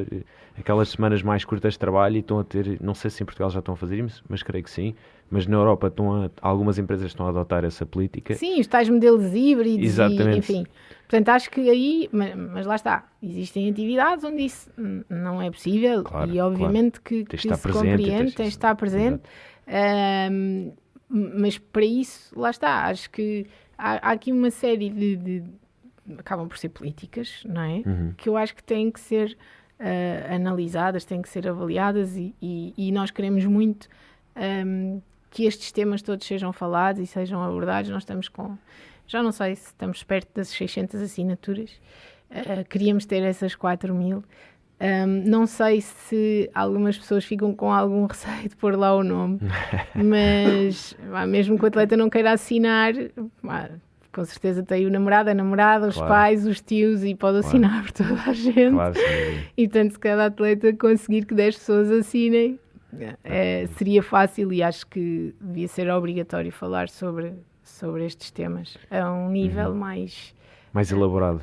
aquelas semanas mais curtas de trabalho e estão a ter, não sei se em Portugal já estão a fazer isso, mas creio que sim. Mas na Europa algumas empresas estão a adotar essa política. Sim, os tais modelos híbridos. Exatamente. E, enfim. Portanto, acho que aí, mas lá está, existem atividades onde isso não é possível, claro, e obviamente que se compreende, tem de estar presente, mas para isso, lá está, acho que há aqui uma série de acabam por ser políticas, não é? Uhum. Que eu acho que têm que ser analisadas, têm que ser avaliadas, e nós queremos muito que estes temas todos sejam falados e sejam abordados. Nós estamos já não sei se estamos perto das 600 assinaturas, queríamos ter essas 4.000, Não sei se algumas pessoas ficam com algum receio de pôr lá o nome, mas mesmo que o atleta não queira assinar, com certeza tem o namorado, a namorada, os pais, os tios e pode assinar por toda a gente. Claro, e portanto, se cada atleta conseguir que 10 pessoas assinem, seria fácil, e acho que devia ser obrigatório falar sobre estes temas a um nível mais elaborado.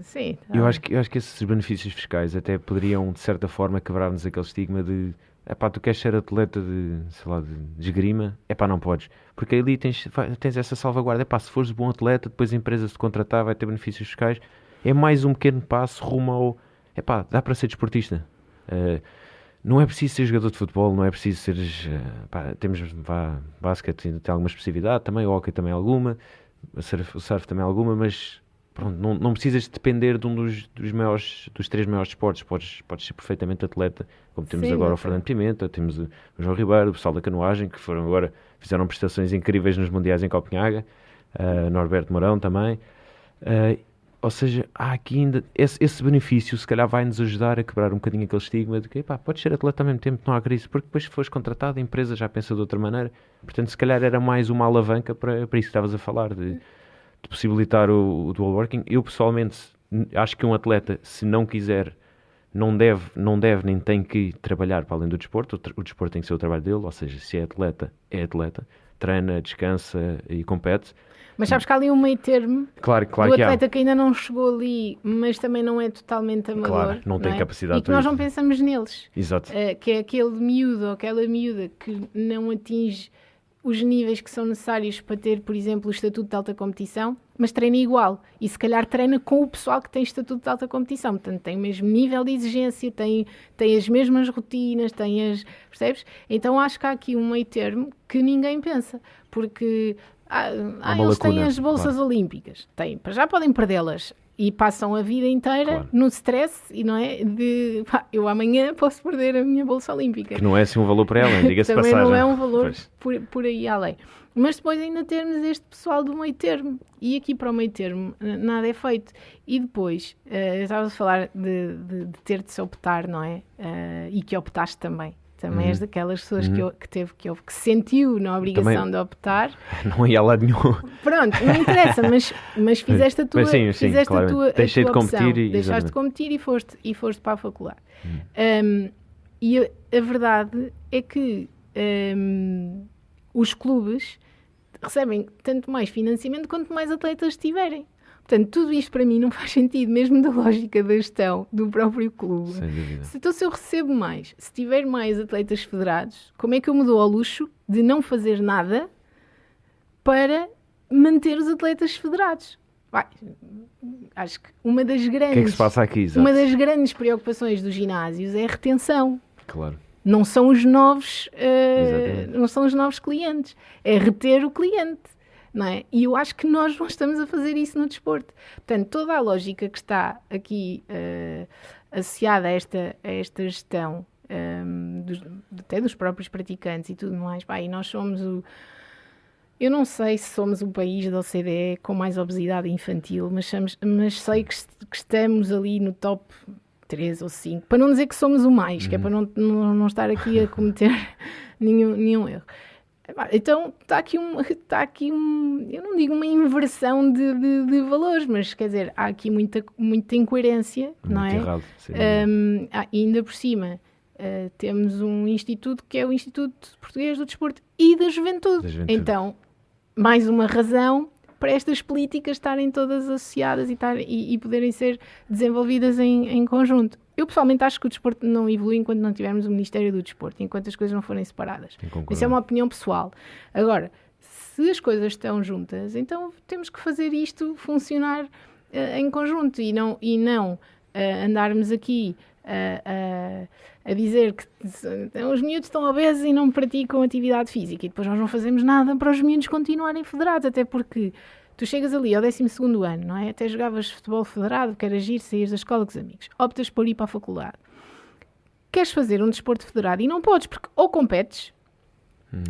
Sim. Eu acho que esses benefícios fiscais até poderiam, de certa forma, quebrar-nos aquele estigma de tu queres ser atleta de esgrima, não podes. Porque ali tens essa salvaguarda. Se fores bom atleta, depois a empresa se contratar, vai ter benefícios fiscais. É mais um pequeno passo rumo ao... dá para ser desportista. Não é preciso ser jogador de futebol, não é preciso ser... temos basquete, tem alguma especificidade também, o hóquei também alguma, o surf também alguma, mas... Pronto, não precisas de depender de um dos 3 maiores desportos. Podes ser perfeitamente atleta, como temos agora o Fernando Pimenta, temos o João Ribeiro, o pessoal da canoagem, que fizeram prestações incríveis nos Mundiais em Copenhaga, Norberto Mourão também. Ou seja, há aqui ainda esse benefício, se calhar vai-nos ajudar a quebrar um bocadinho aquele estigma de que podes ser atleta ao mesmo tempo, não há crise, porque depois se fores contratado, a empresa já pensa de outra maneira. Portanto, se calhar era mais uma alavanca para isso que estavas a falar, de possibilitar o dual working. Eu pessoalmente acho que um atleta, se não quiser, não deve nem tem que trabalhar para além do desporto. O desporto tem que ser o trabalho dele, ou seja, se é atleta, treina, descansa e compete. Mas sabes que há ali um meio termo claro do atleta que ainda não chegou ali, mas também não é totalmente amador. Claro, não tem capacidade. E que nós não pensamos neles. Exato. Que é aquele miúdo ou aquela miúda que não atinge os níveis que são necessários para ter, por exemplo, o estatuto de alta competição, mas treina igual. E se calhar treina com o pessoal que tem estatuto de alta competição. Portanto, tem o mesmo nível de exigência, tem as mesmas rotinas, percebes? Então acho que há aqui um meio termo que ninguém pensa. Porque eles têm as bolsas olímpicas. Para já podem perdê-las. E passam a vida inteira no stress, e não é? Eu amanhã posso perder a minha bolsa olímpica. Que não é assim um valor para ela, diga-se também passagem. Não é um valor por aí além. Mas depois ainda temos este pessoal do meio termo. E aqui para o meio termo nada é feito. E depois, estava a falar de ter de se optar, não é? E que optaste também. Também és daquelas pessoas que sentiu na obrigação também, de optar. Não ia lá nenhum. Pronto, não interessa, mas fizeste a tua, Deixei de competir e deixaste de competir e foste para a faculdade. E a verdade é que os clubes recebem tanto mais financiamento quanto mais atletas tiverem. Portanto, tudo isto para mim não faz sentido, mesmo da lógica da gestão do próprio clube. Sem dúvida. Se eu recebo mais, se tiver mais atletas federados, como é que eu me dou ao luxo de não fazer nada para manter os atletas federados? Acho que uma das grandes... O que é que se passa aqui, exato? Uma das grandes preocupações dos ginásios é a retenção. Claro. Não são os novos clientes, é reter o cliente. Não é? E eu acho que nós não estamos a fazer isso no desporto. Portanto, toda a lógica que está aqui associada a esta gestão, até dos próprios praticantes e tudo mais, e nós somos eu não sei se somos o país da OCDE com mais obesidade infantil, mas sei que estamos ali no top 3 ou 5, para não dizer que somos o mais, que é para não estar aqui a cometer nenhum erro. Então está aqui eu não digo uma inversão de valores, mas quer dizer, há aqui muita incoerência, não é? Errado, e ainda por cima temos um instituto que é o Instituto Português do Desporto e da Juventude. Então, mais uma razão para estas políticas estarem todas associadas e poderem ser desenvolvidas em conjunto. Eu pessoalmente acho que o desporto não evolui enquanto não tivermos o Ministério do Desporto, enquanto as coisas não forem separadas. Isso é uma opinião pessoal. Agora, se as coisas estão juntas, então temos que fazer isto funcionar em conjunto e não andarmos aqui a dizer que os miúdos estão obesos e não praticam atividade física e depois nós não fazemos nada para os miúdos continuarem federados, até porque tu chegas ali ao 12º ano, não é? Até jogavas futebol federado, queres agir, saíres da escola com os amigos. Optas por ir para a faculdade. Queres fazer um desporto federado e não podes, porque ou competes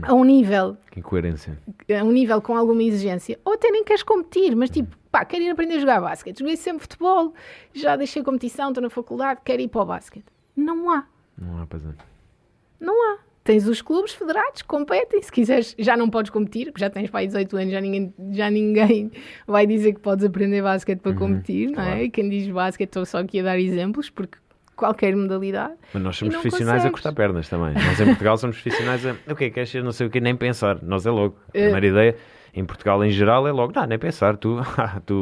a um nível... Que incoerência. A um nível com alguma exigência, ou até nem queres competir, mas tipo, pá, quero ir aprender a jogar basquete. Joguei sempre futebol, já deixei competição, estou na faculdade, quero ir para o basquete. Não há. Não há, pois é. Não há. Tens os clubes federados que competem. Se quiseres, já não podes competir, porque já tens para aí 18 anos, já ninguém vai dizer que podes aprender basquete para competir, não é? claro. E quem diz basquete, estou só aqui a dar exemplos, porque qualquer modalidade. Mas nós E somos não profissionais a consegues. cortar pernas também. Nós em Portugal somos profissionais a... O que é que queres ser? Não sei o que, nem pensar. Nós é logo. A primeira ideia, em Portugal em geral, é logo, não, nem pensar. Tu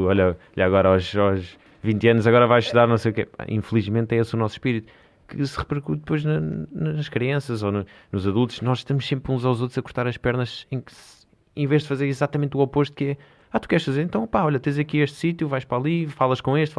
olha agora aos 20 anos, agora vais estudar não sei o quê. Infelizmente é esse o nosso espírito, que se repercute depois nas crianças ou nos adultos. Nós estamos sempre uns aos outros a cortar as pernas em vez de fazer exatamente o oposto, que é, tu queres fazer? Então, pá, olha, tens aqui este sítio, vais para ali, falas com este,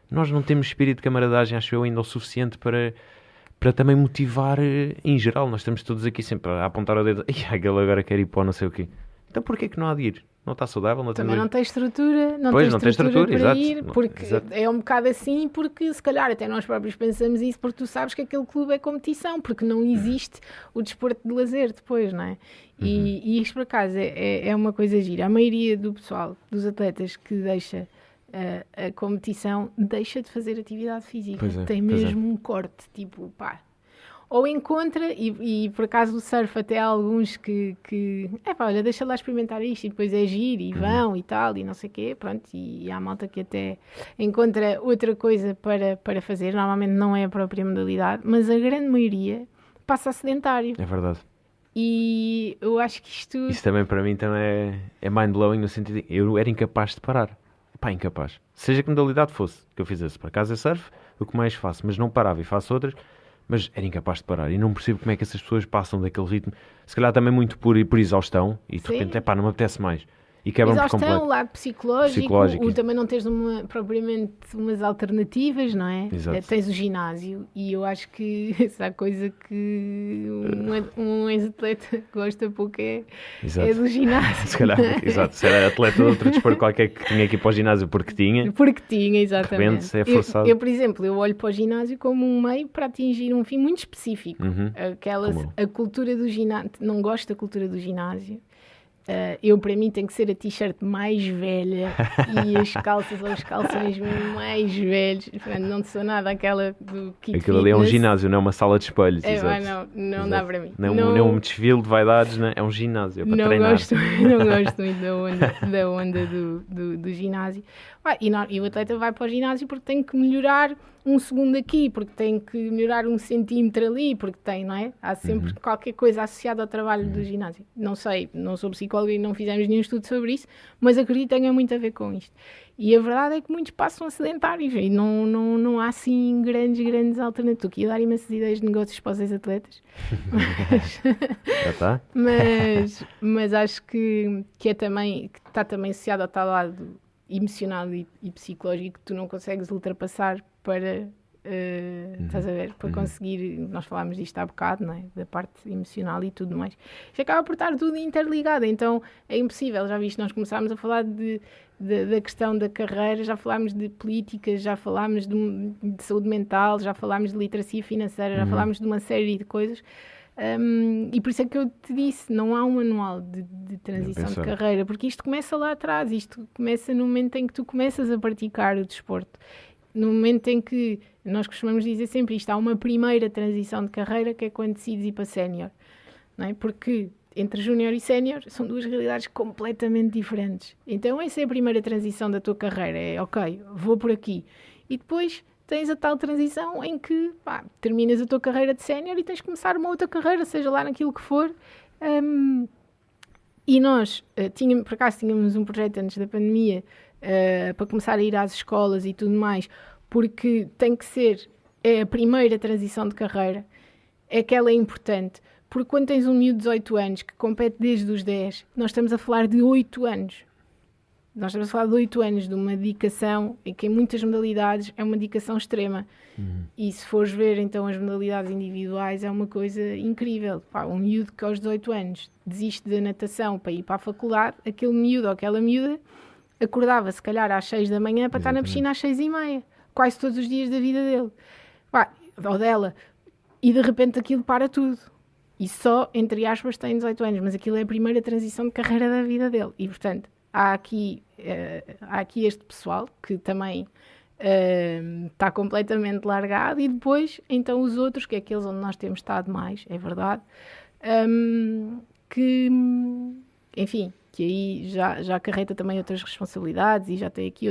Nós não temos espírito de camaradagem, acho eu, ainda o suficiente para também motivar em geral. Nós estamos todos aqui sempre a apontar o dedo. Aquele agora quer ir para o não sei o quê. Então porquê que não há de ir? Não está saudável? Não Também tem... não tem estrutura, não Pois, tem não tem estrutura para exato. ir, porque Exato. é um bocado assim, porque se calhar até nós próprios pensamos isso, porque tu sabes que aquele clube é competição, porque não existe o desporto de lazer depois, não é? E isto por acaso é uma coisa gira. A maioria do pessoal, dos atletas que deixa a competição, deixa de fazer atividade física. Pois é, Tem pois mesmo um corte, tipo, pá. Ou encontra, e por acaso o surf até há alguns que pá, olha, deixa lá experimentar isto, e depois é giro, e vão, e tal, e não sei o quê, pronto, e há malta que até encontra outra coisa para fazer, normalmente não é a própria modalidade, mas a grande maioria passa a sedentário, É verdade. e eu acho que isto... Isso também para mim também é mind-blowing no sentido de eu era incapaz de parar. Pá, incapaz. Seja que modalidade fosse que eu fizesse. Por acaso é surf, o que mais faço, mas não parava e faço outras, mas era incapaz de parar. E não percebo como é que essas pessoas passam daquele ritmo. Se calhar também muito por exaustão e de Sim. repente, não me apetece mais. E quebram por Exaustão, completo. o lado psicológico. O também não teres propriamente umas alternativas, não é? Exato. Tens o ginásio e eu acho que essa coisa que um ex-atleta gosta pouco é do ginásio. Se calhar, exato. Se era atleta de outro desporto qualquer que tinha que ir para o ginásio porque tinha. Porque tinha, exatamente. De repente é forçado. Eu, por exemplo, eu olho para o ginásio como um meio para atingir um fim muito específico. A cultura do ginásio, não gosto da cultura do ginásio. Eu, para mim, tem que ser a t-shirt mais velha e as calças ou os calções mais velhos. Não sou nada aquela do Kit Aquilo ali é um Fitness. ginásio, não é uma sala de espelhos. Não dá para mim. Nem um desfile de vaidades, né? É um ginásio, é para não treinar. Não gosto muito da onda do ginásio. E o atleta vai para o ginásio porque tem que melhorar um segundo aqui, porque tem que melhorar 1 centímetro ali, porque tem, não é? Há sempre qualquer coisa associada ao trabalho do ginásio. Não sei, não sou psicóloga e não fizemos nenhum estudo sobre isso, mas acredito que tenha muito a ver com isto. E a verdade é que muitos passam a sedentários e não há assim grandes alternativas. Estou aqui a dar imensas ideias de negócios para os ex-atletas. Já está? Mas acho que é também, que está também associado ao tal lado emocional e psicológico que tu não consegues ultrapassar para, estás a ver, para conseguir, nós falámos disto há bocado, não é? Da parte emocional e tudo mais. Isto acaba por estar tudo interligado, então é impossível, já viste, nós começámos a falar da questão da carreira, já falámos de políticas, já falámos de saúde mental, já falámos de literacia financeira, já falámos de uma série de coisas. E por isso é que eu te disse, não há um manual de transição de carreira, porque isto começa lá atrás, isto começa no momento em que tu começas a praticar o desporto, no momento em que, nós costumamos dizer sempre isto, há uma primeira transição de carreira que é quando decides ir para sénior, não é? Porque entre júnior e sénior são duas realidades completamente diferentes, então essa é a primeira transição da tua carreira, é ok, vou por aqui, e depois tens a tal transição em que terminas a tua carreira de sénior e tens de começar uma outra carreira, seja lá naquilo que for. E nós, por acaso, tínhamos um projeto antes da pandemia para começar a ir às escolas e tudo mais, porque tem que ser a primeira transição de carreira, é que ela é importante. Porque quando tens um miúdo de 18 anos que compete desde os 10, nós estamos a falar de 8 anos. Nós estamos a falar de 8 anos de uma dedicação, e que em muitas modalidades é uma dedicação extrema. E se fores ver então as modalidades individuais, é uma coisa incrível. Um miúdo que aos 18 anos desiste da natação para ir para a faculdade, aquele miúdo ou aquela miúda acordava se calhar às 6 da manhã para estar na piscina às 6h30, quase todos os dias da vida dele. Ou dela. E de repente aquilo para tudo. E só, entre aspas, tem 18 anos, mas aquilo é a primeira transição de carreira da vida dele. E portanto, há aqui há aqui este pessoal que também está completamente largado, e depois, então, os outros, que é aqueles onde nós temos estado mais, é verdade, que, enfim, que aí já acarreta também outras responsabilidades e já tem aqui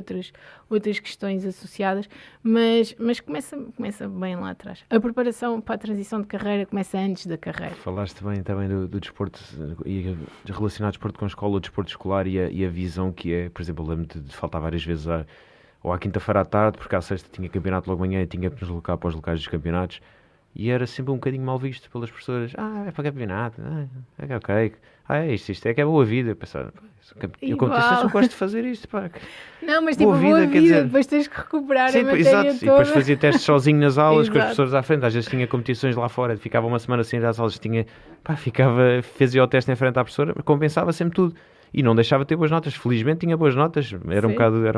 outras questões associadas, mas começa bem lá atrás. A preparação para a transição de carreira começa antes da carreira. Falaste bem também do desporto, e relacionar o desporto com a escola, o desporto escolar e a visão que é, por exemplo, lembro-me de faltar várias vezes ou à quinta-feira à tarde, porque à sexta tinha campeonato logo de manhã e tinha que nos deslocar para os locais dos campeonatos, e era sempre um bocadinho mal visto pelas pessoas. É para campeonato, é ok, é isto é que é boa vida. Pensar, eu como eu gosto de fazer isto, pá. Não, mas boa vida, quer dizer, depois tez que recuperar a matéria exato, toda. E depois fazia testes sozinho nas aulas, com as pessoas à frente, às vezes tinha competições lá fora, ficava uma semana sem ir às aulas, fazia o teste em frente à professora, compensava sempre tudo. E não deixava de ter boas notas. Felizmente tinha boas notas. Era um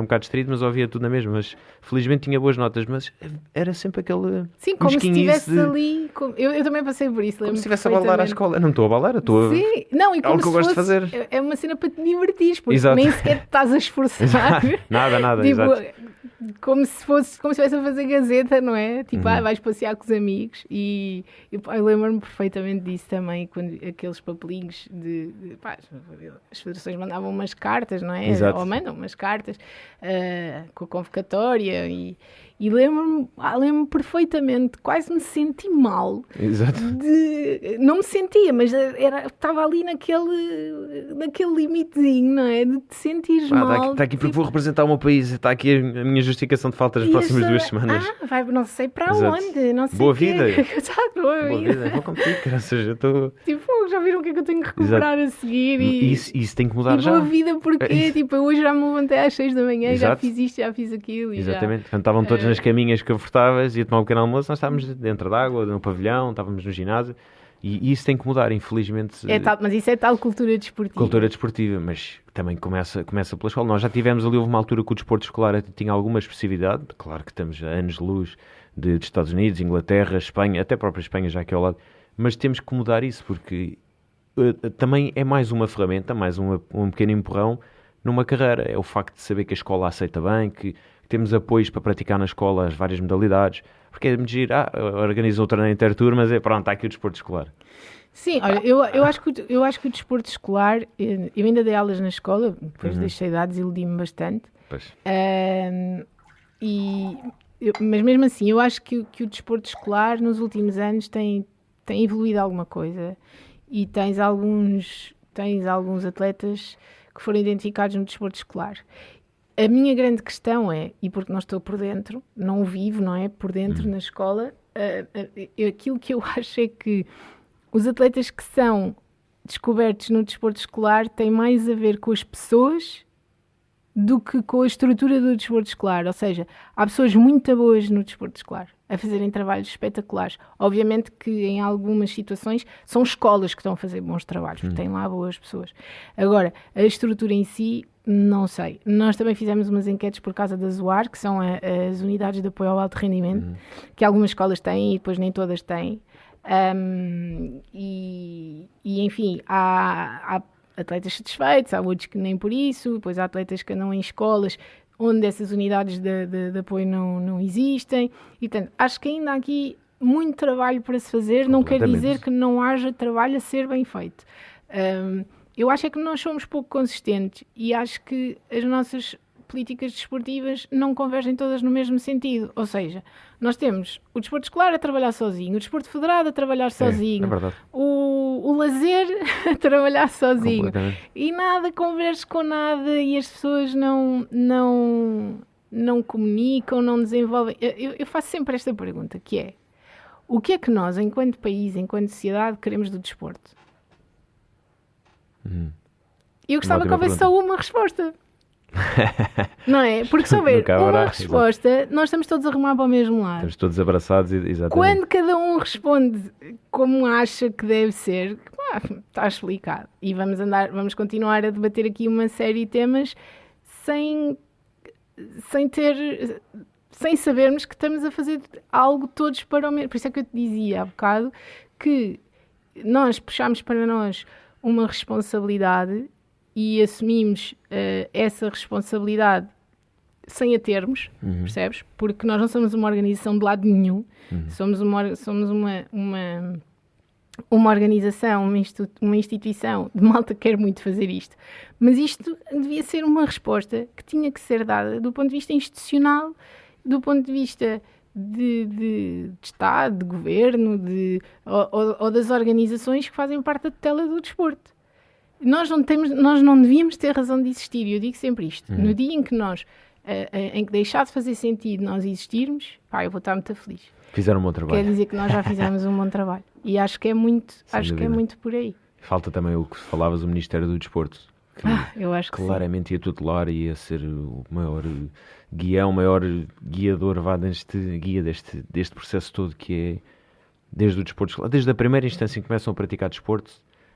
bocado distraído, mas ouvia tudo na mesma. Mas felizmente tinha boas notas. Mas era sempre aquele... Sim, como se estivesse ali... Eu também passei por isso. Como se estivesse a bailar à escola. Eu não estou a bailar, estou a... Sim, não, e como que eu gosto de fazer. É uma cena para te divertir, porque nem sequer te estás a esforçar. Nada, tipo, exato. Como se estivesse a fazer gazeta, não é? Tipo, vais passear com os amigos. E eu lembro-me perfeitamente disso também, quando aqueles papelinhos as federações mandavam umas cartas, não é? Exato. Ou mandam umas cartas com a convocatória, e lembro-me perfeitamente, quase me senti mal. Exato. Não me sentia, mas estava ali naquele limitezinho, não é? De te sentires mal. Está aqui porque vou representar o meu país, está aqui a minha justificação de falta das próximas 2 semanas. Vai não sei para Exato. onde, não sei boa vida. Boa vida. Vou contigo, ou seja, eu estou... Tipo, já viram o que é que eu tenho que recuperar a seguir? Isso tem que mudar já. Boa vida porque, tipo, eu hoje já me levantei às 6 da manhã e já fiz isto, já fiz aquilo. Exatamente. Quando estavam todos nas caminhas confortáveis, ia tomar um pequeno almoço, nós estávamos dentro de água, no pavilhão, estávamos no ginásio, e isso tem que mudar, infelizmente. Mas isso é tal cultura desportiva. Cultura desportiva, mas também começa pela escola. Nós já tivemos ali, houve uma altura que o desporto escolar tinha alguma expressividade, claro que estamos a anos de luz de Estados Unidos, Inglaterra, Espanha, até a própria Espanha já aqui ao lado, mas temos que mudar isso, porque também é mais uma ferramenta, mais um pequeno empurrão numa carreira. É o facto de saber que a escola aceita bem, que temos apoios para praticar na escola as várias modalidades, porque é de medir, organizam o treino interturmas, pronto, está aqui o desporto escolar. Sim, olha, eu acho que o desporto escolar, eu ainda dei aulas na escola, depois deixei de dar, desiludi-me bastante. Mas mesmo assim, eu acho que o desporto escolar nos últimos anos tem evoluído alguma coisa, e tens alguns atletas que foram identificados no desporto escolar. A minha grande questão é, e porque não estou por dentro, não o vivo, não é? Por dentro na escola, aquilo que eu acho é que os atletas que são descobertos no desporto escolar têm mais a ver com as pessoas do que com a estrutura do desporto escolar. Ou seja, há pessoas muito boas no desporto escolar a fazerem trabalhos espetaculares. Obviamente que em algumas situações são escolas que estão a fazer bons trabalhos, porque têm lá boas pessoas. Agora, a estrutura em si, não sei. Nós também fizemos umas enquetes por causa da ZUAR, que são as unidades de apoio ao alto rendimento, que algumas escolas têm e depois nem todas têm. Enfim, há atletas satisfeitos, há outros que nem por isso, depois há atletas que andam em escolas onde essas unidades de apoio não existem, e portanto, acho que ainda há aqui muito trabalho para se fazer, não quer dizer que não haja trabalho a ser bem feito. Eu acho é que nós somos pouco consistentes, e acho que as nossas políticas desportivas não convergem todas no mesmo sentido. Ou seja, nós temos o desporto escolar a trabalhar sozinho, o desporto federado a trabalhar sozinho, o lazer a trabalhar sozinho, e nada converge com nada, e as pessoas não comunicam, não desenvolvem. Eu faço sempre esta pergunta, que é: o que é que nós, enquanto país, enquanto sociedade, queremos do desporto? Eu gostava que houvesse só uma resposta. Não é? Porque se houver uma resposta, nós estamos todos a remar para o mesmo lado. Estamos todos abraçados, exatamente. Quando cada um responde como acha que deve ser, está explicado. E vamos continuar a debater aqui uma série de temas sem sabermos que estamos a fazer algo todos para o mesmo. Por isso é que eu te dizia há bocado que nós puxámos para nós uma responsabilidade e assumimos essa responsabilidade sem a termos, percebes? Porque nós não somos uma organização de lado nenhum, somos uma organização, uma instituição de malta que quer muito fazer isto. Mas isto devia ser uma resposta que tinha que ser dada do ponto de vista institucional, do ponto de vista de Estado, de governo, ou das organizações que fazem parte da tutela do desporto. Nós não devíamos ter razão de existir, e eu digo sempre isto. No dia em que em que deixar de fazer sentido nós existirmos, eu vou estar muito feliz. Fizeram um bom trabalho. Quer dizer que nós já fizemos um bom trabalho. E acho que é muito por aí. Falta também o que falavas, o Ministério do Desporto. Que eu acho que claramente ia tutelar e ia ser o maior guião, o maior guiador deste processo todo, que é desde o desporto, desde a primeira instância em que começam a praticar desporto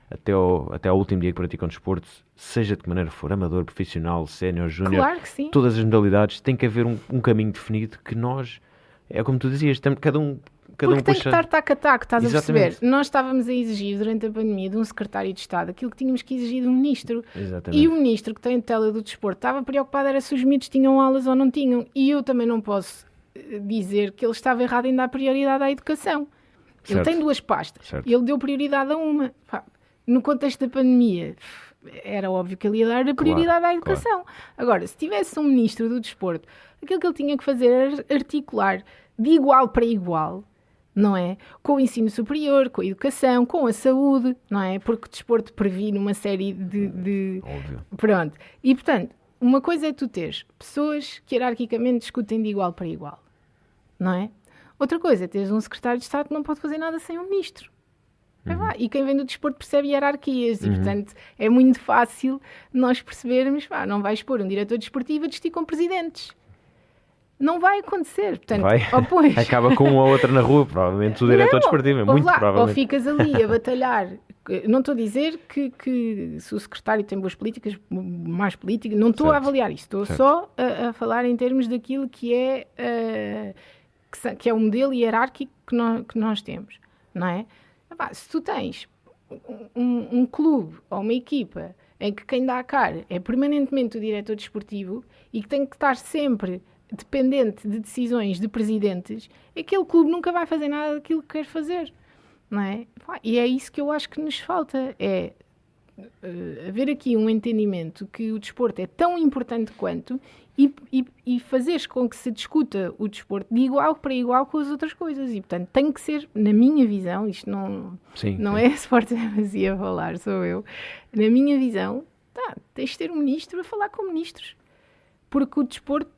até ao último dia que praticam desporto, seja de que maneira for, amador, profissional, sénior, júnior, claro que sim. Todas as modalidades, tem que haver um caminho definido que nós, é como tu dizias, cada um porque tem que estar taco a taco, estás Exatamente. A perceber? Nós estávamos a exigir durante a pandemia de um secretário de Estado aquilo que tínhamos que exigir de um ministro. Exatamente. E o ministro que tem a tutela do desporto estava preocupado era se os miúdos tinham aulas ou não tinham. E eu também não posso dizer que ele estava errado em dar prioridade à educação. Certo. Ele tem duas pastas. Certo. Ele deu prioridade a uma. No contexto da pandemia, era óbvio que ele ia dar a prioridade à educação. Claro. Agora, se tivesse um ministro do desporto, aquilo que ele tinha que fazer era articular de igual para igual, não é? Com o ensino superior, com a educação, com a saúde, não é? Porque o desporto previne uma série de... Óbvio. Pronto. E, portanto, uma coisa é tu teres pessoas que hierarquicamente discutem de igual para igual, não é? Outra coisa é teres um secretário de Estado que não pode fazer nada sem um ministro. E quem vem do desporto percebe hierarquias e, portanto, é muito fácil nós percebermos, não vais pôr um diretor desportivo a discutir com presidentes. Não vai acontecer. Portanto, acaba com uma ou outra na rua, provavelmente o diretor desportivo, muito provavelmente. Ou ficas ali a batalhar. Não estou a dizer que se o secretário tem boas políticas, más políticas, não estou a avaliar isto. Estou só a falar em termos daquilo que é o modelo hierárquico que nós temos, não é? Se tu tens um clube ou uma equipa em que quem dá a cara é permanentemente o diretor desportivo e que tem que estar sempre dependente de decisões de presidentes, aquele clube nunca vai fazer nada daquilo que quer fazer, não é? E é isso que eu acho que nos falta, é haver aqui um entendimento que o desporto é tão importante quanto e fazeres com que se discuta o desporto de igual para igual com as outras coisas. E, portanto, tem que ser, na minha visão, isto não é Sport Supremacia a falar, sou eu, na minha visão, tens de ter um ministro a falar com ministros. Porque o desporto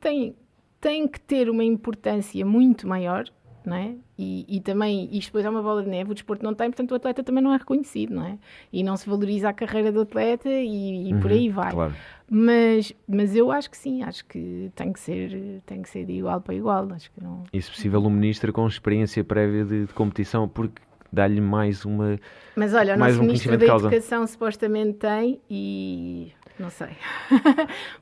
tem que ter uma importância muito maior, não é? E também, isto depois é uma bola de neve, o desporto não tem, portanto o atleta também não é reconhecido, não é? E não se valoriza a carreira do atleta e por aí vai. Claro. Mas eu acho que sim, acho que tem que ser de igual para igual. Acho que não... E se possível um ministro com experiência prévia de competição, porque dá-lhe mais uma... Mas olha, o nosso ministro da Educação supostamente tem e... Não sei.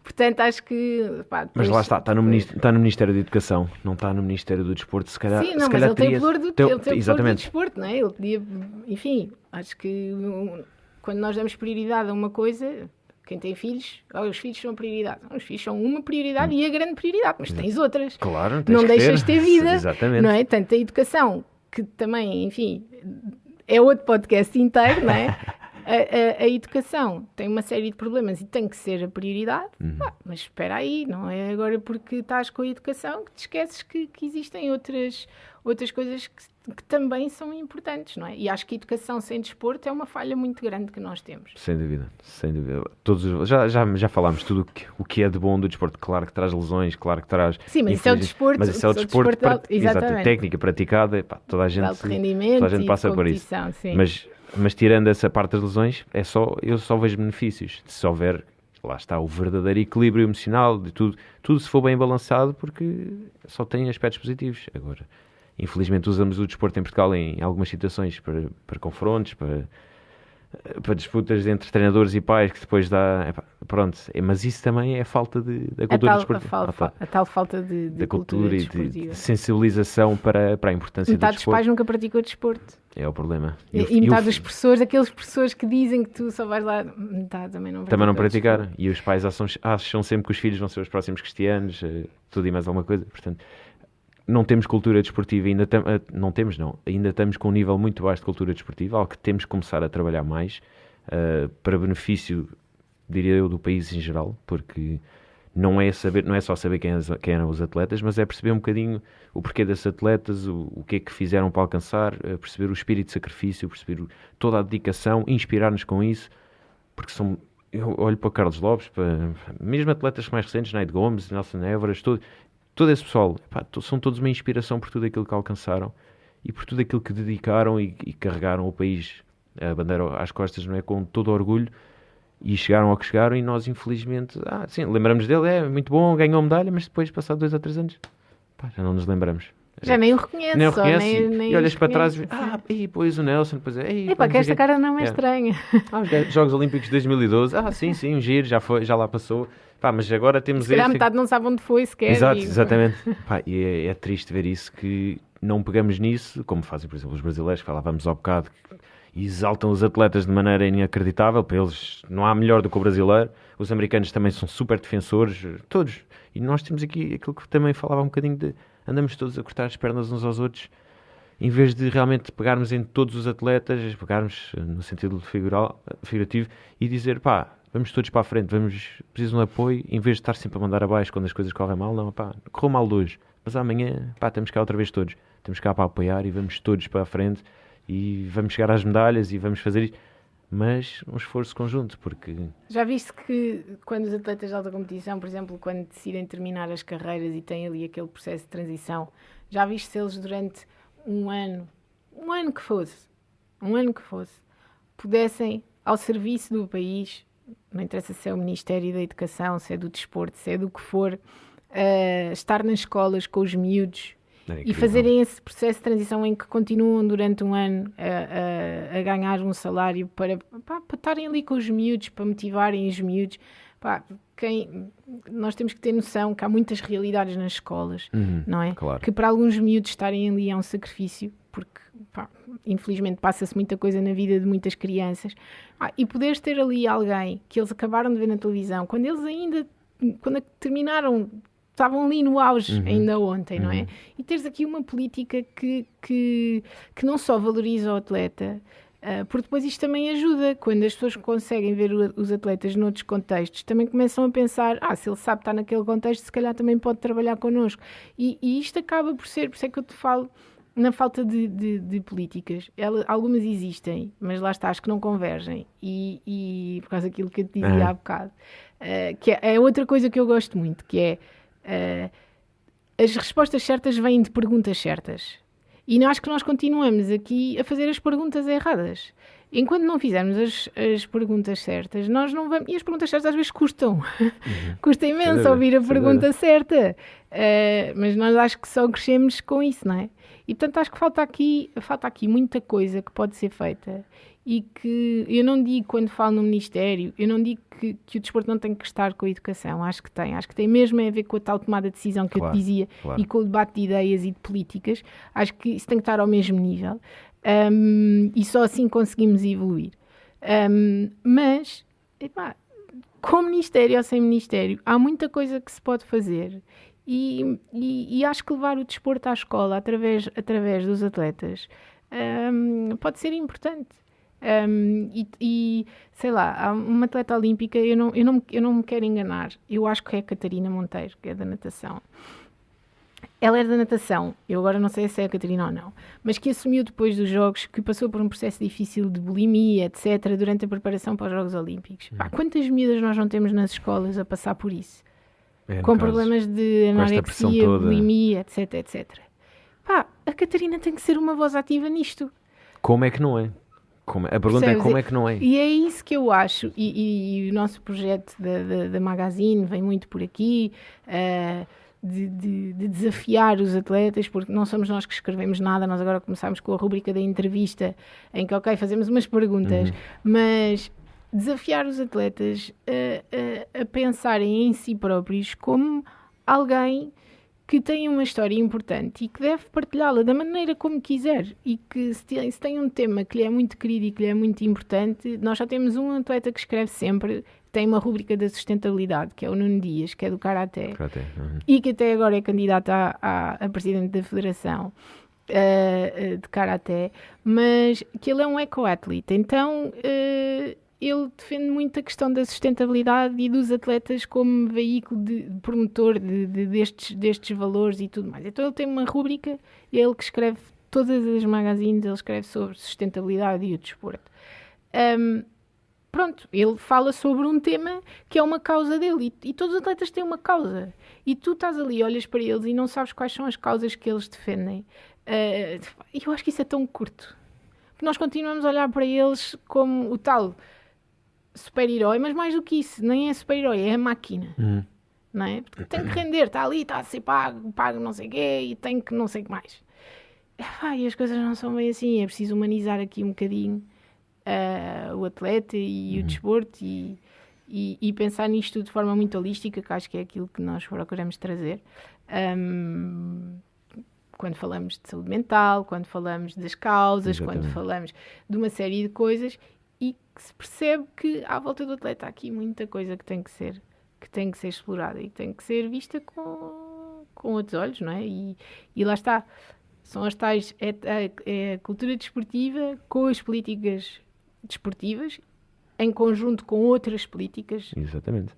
Portanto, acho que... Mas lá está no Ministério da Educação, não está no Ministério do Desporto, se calhar... Sim, mas ele tem valor do desporto, não é? Ele podia... Enfim, acho que quando nós damos prioridade a uma coisa, quem tem filhos, os filhos são prioridade. Os filhos são uma prioridade e a grande prioridade, mas tens outras. Claro, tens não deixas de ter vida. Exatamente. Não é? Tanto a educação, que também, enfim, é outro podcast inteiro, não é? A educação tem uma série de problemas e tem que ser a prioridade, mas espera aí, não é agora porque estás com a educação que te esqueces que existem outras coisas que também são importantes, não é? E acho que a educação sem desporto é uma falha muito grande que nós temos. Sem dúvida. Já falámos tudo o que é de bom do desporto. Claro que traz lesões, claro que traz... Sim, mas isso é o desporto. Mas isso é o desporto exatamente. Técnica praticada, toda a gente passa por isso. Sim. Mas tirando essa parte das lesões, eu só vejo benefícios. Se houver, lá está, o verdadeiro equilíbrio emocional de tudo se for bem balançado, porque só tem aspectos positivos. Agora, infelizmente usamos o desporto em Portugal em algumas situações para confrontos, para disputas entre treinadores e pais, que depois dá... pronto, mas isso também é falta da cultura desportiva. A tal falta de cultura e desportiva. de sensibilização para a importância do Metade desporto. dos pais nunca praticou desporto. É o problema. E metade dos professores, aqueles professores que dizem que tu só vais lá, metade também não praticaram. E os pais acham sempre que os filhos vão ser os próximos cristianos, tudo e mais alguma coisa. Portanto, não temos cultura desportiva, ainda estamos com um nível muito baixo de cultura desportiva, algo que temos que começar a trabalhar mais, para benefício, diria eu, do país em geral, porque não é só saber quem eram os atletas, mas é perceber um bocadinho o porquê desses atletas, o que é que fizeram para alcançar, perceber o espírito de sacrifício, perceber toda a dedicação, inspirar-nos com isso, porque eu olho para Carlos Lopes, mesmo atletas mais recentes, Naide Gomes, Nelson Évora, todo esse pessoal, são todos uma inspiração por tudo aquilo que alcançaram e por tudo aquilo que dedicaram e carregaram o país, a bandeira às costas, não é? Com todo orgulho, e chegaram ao que chegaram, e nós infelizmente, sim, lembramos dele, é muito bom, ganhou medalha, mas depois, passado 2 ou 3 anos, já não nos lembramos. Já nem o reconhece. Nem e olhas para trás e pois o Nelson, depois que esta cara não é estranha. Os Jogos Olímpicos de 2012, sim, um giro, já lá passou. Mas agora temos se calhar metade não sabe onde foi sequer. Exatamente. E é triste ver isso, que não pegamos nisso, como fazem, por exemplo, os brasileiros, que falávamos ao bocado, que exaltam os atletas de maneira inacreditável. Para eles não há melhor do que o brasileiro. Os americanos também são super defensores, todos. E nós temos aqui aquilo que também falava um bocadinho de... Andamos todos a cortar as pernas uns aos outros, em vez de realmente pegarmos em todos os atletas, pegarmos no sentido figurativo e dizer, vamos todos para a frente, precisam de apoio, em vez de estar sempre a mandar abaixo quando as coisas correm mal. Não, correu mal hoje, mas amanhã, temos cá outra vez todos. Estamos cá para apoiar e vamos todos para a frente e vamos chegar às medalhas e vamos fazer isto. Mas um esforço conjunto, porque... Já viste que quando os atletas de alta competição, por exemplo, quando decidem terminar as carreiras e têm ali aquele processo de transição, já viste se eles durante um ano que fosse, pudessem, ao serviço do país, não interessa se é o Ministério da Educação, se é do Desporto, se é do que for, estar nas escolas com os miúdos e fazerem esse processo de transição em que continuam durante um ano a ganhar um salário para estarem ali com os miúdos, para motivarem os miúdos. Nós temos que ter noção que há muitas realidades nas escolas, não é? Claro. Que para alguns miúdos estarem ali é um sacrifício, porque infelizmente passa-se muita coisa na vida de muitas crianças. E poderes ter ali alguém que eles acabaram de ver na televisão, quando terminaram, estavam ali no auge ainda ontem, não é? E teres aqui uma política que não só valoriza o atleta, porque depois isto também ajuda, quando as pessoas conseguem ver os atletas noutros contextos, também começam a pensar, se ele sabe estar naquele contexto, se calhar também pode trabalhar connosco. E isto acaba por isso é que eu te falo na falta de políticas. Algumas existem, mas lá está, acho que não convergem. E por causa daquilo que eu te dizia há bocado, que é outra coisa que eu gosto muito, que é as respostas certas vêm de perguntas certas. E acho que nós continuamos aqui a fazer as perguntas erradas. Enquanto não fizermos as perguntas certas, nós não vamos... E as perguntas certas às vezes custam. Custa imenso ouvir a pergunta certa. Mas nós acho que só crescemos com isso, não é? E portanto acho que falta aqui muita coisa que pode ser feita. E que eu não digo, quando falo no Ministério, eu não digo que o desporto não tem que estar com a educação. Acho que tem mesmo a ver com a tal tomada de decisão que eu te dizia, e com o debate de ideias e de políticas. Acho que isso tem que estar ao mesmo nível. E só assim conseguimos evoluir. Mas, com Ministério ou sem Ministério, há muita coisa que se pode fazer. E acho que levar o desporto à escola através dos atletas pode ser importante. Sei lá, há uma atleta olímpica, eu não me quero enganar, eu acho que é a Catarina Monteiro, que é da natação. Ela era da natação, eu agora não sei se é a Catarina ou não, mas que assumiu depois dos Jogos, que passou por um processo difícil de bulimia, etc., durante a preparação para os Jogos Olímpicos. Quantas miúdas nós não temos nas escolas a passar por isso? Com problemas de anorexia, bulimia, etc, etc. A Catarina tem que ser uma voz ativa nisto. Como é que não é? A pergunta é como é que não é? E é isso que eu acho, e o nosso projeto da Magazine vem muito por aqui, de desafiar os atletas, porque não somos nós que escrevemos nada, nós agora começámos com a rubrica da entrevista, em que, ok, fazemos umas perguntas, mas desafiar os atletas a pensarem em si próprios como alguém que tem uma história importante e que deve partilhá-la da maneira como quiser, e que se tem um tema que lhe é muito querido e que lhe é muito importante. Nós já temos um atleta que escreve sempre, tem uma rubrica da sustentabilidade, que é o Nuno Dias, que é do Karaté. E que até agora é candidato a presidente da Federação de Karaté, mas que ele é um eco-atleta, então ele defende muito a questão da sustentabilidade e dos atletas como veículo promotor destes valores e tudo mais. Então ele tem uma rúbrica, ele que escreve todas as magazines, ele escreve sobre sustentabilidade e o desporto. Pronto, ele fala sobre um tema que é uma causa dele, e todos os atletas têm uma causa, e tu estás ali, olhas para eles e não sabes quais são as causas que eles defendem. E eu acho que isso é tão curto, porque nós continuamos a olhar para eles como o tal super-herói, mas mais do que isso, nem é super-herói, é a máquina, não é? Porque tem que render, está ali, está a ser pago não sei o quê, e tem que não sei o que mais. E as coisas não são bem assim, é preciso humanizar aqui um bocadinho o atleta e o desporto, e pensar nisto tudo de forma muito holística, que acho que é aquilo que nós procuramos trazer. Quando falamos de saúde mental, quando falamos das causas, quando falamos de uma série de coisas, e que se percebe que à volta do atleta há aqui muita coisa que tem que ser explorada e que tem que ser vista com outros olhos, não é? E lá está, são as tais, é a cultura desportiva com as políticas desportivas, em conjunto com outras políticas. Exatamente.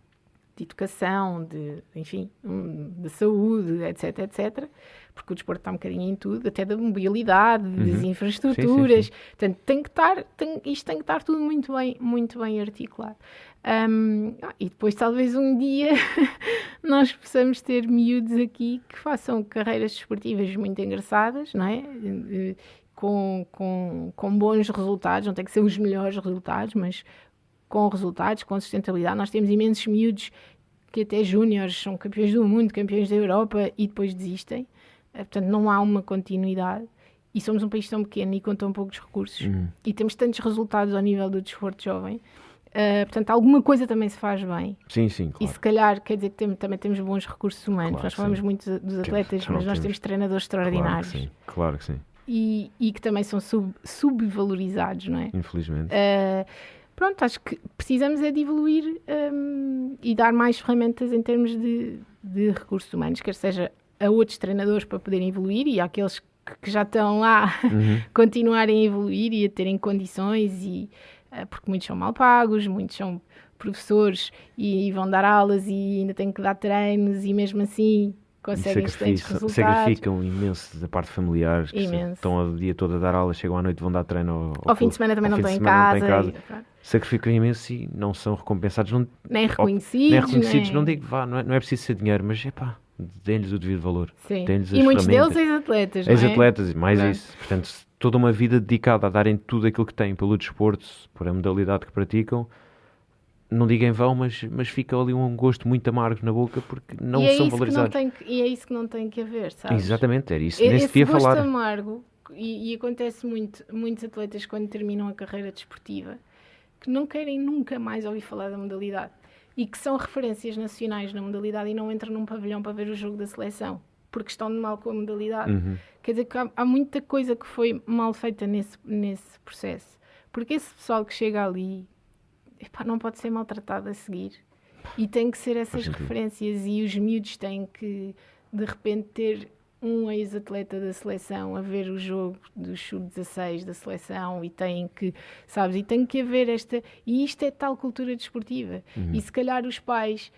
De educação, enfim, de saúde, etc, etc, porque o desporto está um bocadinho em tudo, até da mobilidade, das infraestruturas. Sim. Portanto, isto tem que estar tudo muito bem articulado. E depois talvez um dia nós possamos ter miúdos aqui que façam carreiras desportivas muito engraçadas, não é? Com bons resultados, não tem que ser os melhores resultados, mas com resultados, com sustentabilidade. Nós temos imensos miúdos que até júniores são campeões do mundo, campeões da Europa, e depois desistem. Portanto, não há uma continuidade. E somos um país tão pequeno e com tão poucos recursos. E temos tantos resultados ao nível do desporto jovem. Portanto, alguma coisa também se faz bem. Sim, claro. E se calhar, quer dizer que também temos bons recursos humanos. Claro, nós falamos muito dos atletas, mas nós temos treinadores extraordinários. Claro que sim. E que também são subvalorizados, não é? Infelizmente. Pronto, acho que precisamos é de evoluir e dar mais ferramentas em termos de recursos humanos, quer seja a outros treinadores para poderem evoluir, e àqueles que já estão lá continuarem a evoluir e a terem condições, porque muitos são mal pagos, muitos são professores e vão dar aulas e ainda têm que dar treinos, e mesmo assim conseguem excelentes resultados. Sacrificam imenso da parte familiar, que estão o dia todo a dar aulas, chegam à noite, vão dar treino ao fim de semana também não estão em casa. Sacrificam imenso e não são recompensados, nem reconhecidos. Não digo, não é preciso ser dinheiro, mas deem-lhes o devido valor. Sim. E muitos deles ex-atletas, não é? Ex-atletas, mais isso. Portanto, toda uma vida dedicada a darem tudo aquilo que têm pelo desporto, por a modalidade que praticam. Não digo em vão, mas fica ali um gosto muito amargo na boca, porque não são valorizados. E é isso que não tem que haver, sabes? Exatamente, era isso. Nem se devia falar. Esse gosto amargo, e acontece muitos atletas quando terminam a carreira desportiva, que não querem nunca mais ouvir falar da modalidade, e que são referências nacionais na modalidade e não entram num pavilhão para ver o jogo da seleção, porque estão de mal com a modalidade. Quer dizer que há muita coisa que foi mal feita nesse processo, porque esse pessoal que chega ali não pode ser maltratado a seguir, e tem que ser essas referências, e os miúdos têm que de repente ter um ex-atleta da seleção a ver o jogo do sub-16 da seleção, e tem que haver e isto é tal cultura desportiva. E se calhar os pais,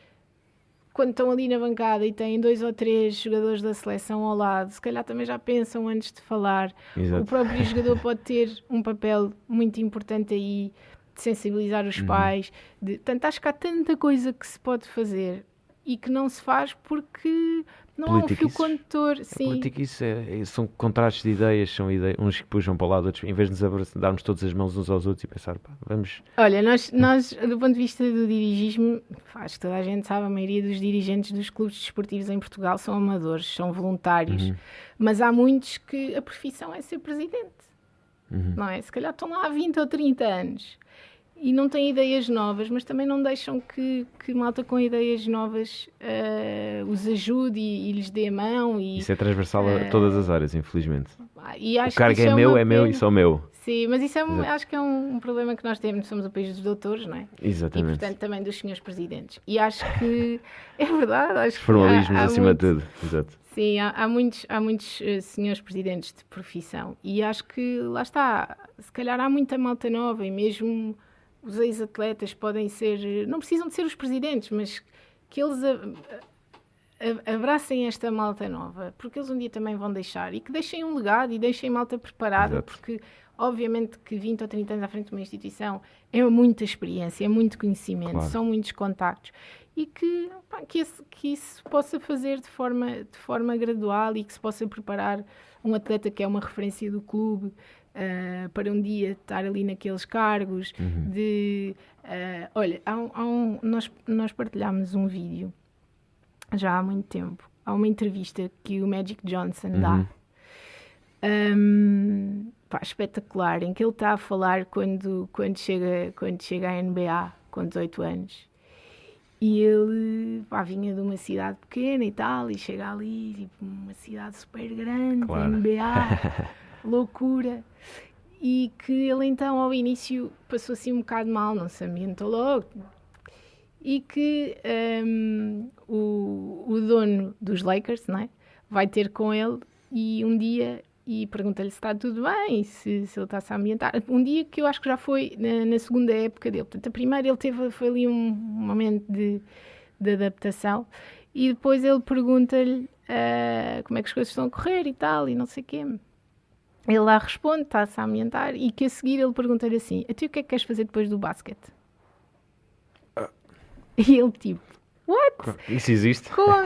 quando estão ali na bancada e têm 2 ou 3 jogadores da seleção ao lado, se calhar também já pensam antes de falar. Exato. O próprio jogador pode ter um papel muito importante aí, de sensibilizar os pais. Portanto, acho que há tanta coisa que se pode fazer e que não se faz porque não há um fio condutor. Sim. Política, são contrastes de ideias, são uns que puxam para o lado, outros, em vez de nos darmos todas as mãos uns aos outros e pensar, pá, vamos... Olha, nós, do ponto de vista do dirigismo, acho que toda a gente sabe, a maioria dos dirigentes dos clubes desportivos em Portugal são amadores, são voluntários, mas há muitos que a profissão é ser presidente, não é? Se calhar estão lá há 20 ou 30 anos. E não têm ideias novas, mas também não deixam que malta com ideias novas os ajude e lhes dê a mão. Isso é transversal a todas as áreas, infelizmente. E acho o cargo que é meu e só meu. Sim, mas isso acho que é um problema que nós temos. Somos o país dos doutores, não é? Exatamente. E, portanto, também dos senhores presidentes. E acho que é verdade. Acho que formalismos acima de tudo. Exato. Sim, há muitos senhores presidentes de profissão. E acho que, lá está, se calhar há muita malta nova e mesmo... Os ex-atletas podem ser, não precisam de ser os presidentes, mas que eles abracem esta malta nova, porque eles um dia também vão deixar, e que deixem um legado e deixem malta preparada, Exato. Porque obviamente que 20 ou 30 anos à frente de uma instituição é muita experiência, é muito conhecimento, claro. São muitos contactos, e que isso possa fazer de forma gradual e que se possa preparar um atleta que é uma referência do clube, para um dia estar ali naqueles cargos olha, nós partilhámos um vídeo já há muito tempo, há uma entrevista que o Magic Johnson dá espetacular, em que ele está a falar quando chega à NBA com 18 anos e ele vinha de uma cidade pequena e tal, e chega ali tipo, uma cidade super grande, claro. NBA loucura, e que ele então ao início passou assim um bocado mal, não se ambientou logo, e que o dono dos Lakers, não é? Vai ter com ele e um dia e pergunta-lhe se está tudo bem, se ele está-se a ambientar. Um dia que eu acho que já foi na segunda época dele, portanto a primeira ele foi ali um momento de adaptação, e depois ele pergunta-lhe como é que as coisas estão a correr e tal, e não sei o quê. Ele lá responde, está-se a ambientar, e que a seguir ele pergunta-lhe assim, a ti o que é que queres fazer depois do basquete? E ele tipo, what? Isso existe? Como?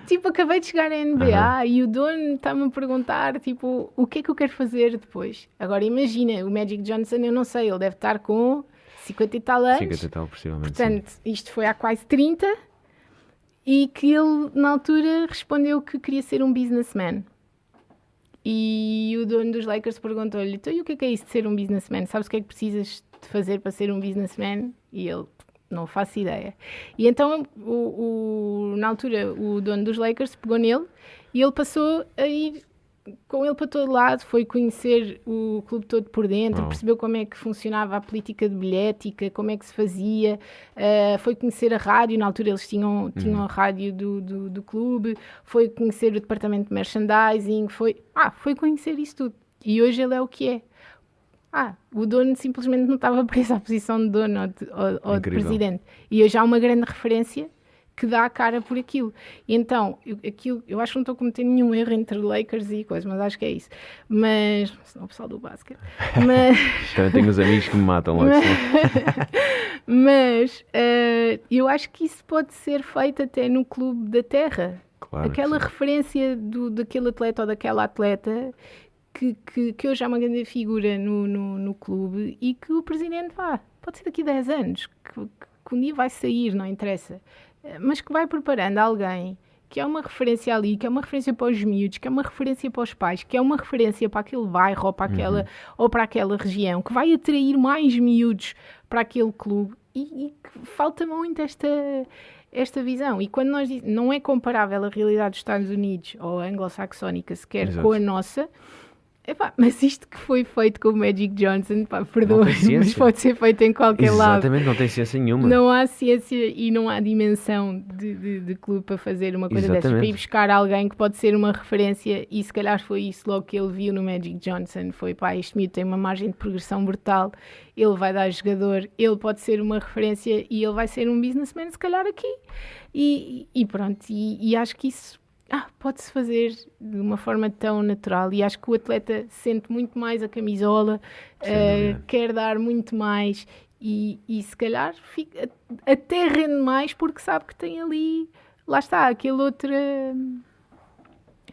Tipo, acabei de chegar à NBA e o dono está-me a perguntar, tipo, o que é que eu quero fazer depois? Agora imagina, o Magic Johnson, eu não sei, ele deve estar com 50 e tal anos. 50 e tal, possivelmente. Portanto, sim. Isto foi há quase 30, e que ele, na altura, respondeu que queria ser um businessman. E o dono dos Lakers perguntou-lhe, então, e o que é isso de ser um businessman? Sabes o que é que precisas de fazer para ser um businessman? E ele, não faço ideia. E então, na altura, o dono dos Lakers pegou nele e ele passou a ir com ele para todo lado, foi conhecer o clube todo por dentro, percebeu como é que funcionava a política de bilhética, como é que se fazia, foi conhecer a rádio, na altura eles tinham a rádio do clube, foi conhecer o departamento de merchandising, foi conhecer isso tudo. E hoje ele é o que é. O dono simplesmente não estava preso à posição de dono ou de presidente. E hoje há uma grande referência que dá a cara por aquilo. E então, eu acho que não estou a cometer nenhum erro entre Lakers e coisas, mas acho que é isso. Mas, não, o pessoal do basquete. Também tenho os amigos que me matam logo. Mas eu acho que isso pode ser feito até no clube da terra. Claro, aquela referência daquele atleta ou daquela atleta que hoje há uma grande figura no clube, e que o presidente pode ser daqui a 10 anos, que um dia vai sair, não interessa, mas que vai preparando alguém que é uma referência ali, que é uma referência para os miúdos, que é uma referência para os pais, que é uma referência para aquele bairro ou para aquela região, que vai atrair mais miúdos para aquele clube, e que falta muito esta visão. E quando nós dizemos, não é comparável a realidade dos Estados Unidos ou a anglo-saxónica sequer, exato, com a nossa. Mas isto que foi feito com o Magic Johnson, perdoe-me, mas pode ser feito em qualquer lado. Exatamente, não tem ciência nenhuma. Não há ciência e não há dimensão de clube para fazer uma coisa dessas, para ir buscar alguém que pode ser uma referência, e se calhar foi isso logo que ele viu no Magic Johnson, foi este miúdo tem uma margem de progressão brutal, ele vai dar jogador, ele pode ser uma referência e ele vai ser um businessman se calhar aqui, e pronto, e acho que isso pode-se fazer de uma forma tão natural, e acho que o atleta sente muito mais a camisola, quer dar muito mais, e se calhar até rende mais porque sabe que tem ali lá está, aquele outra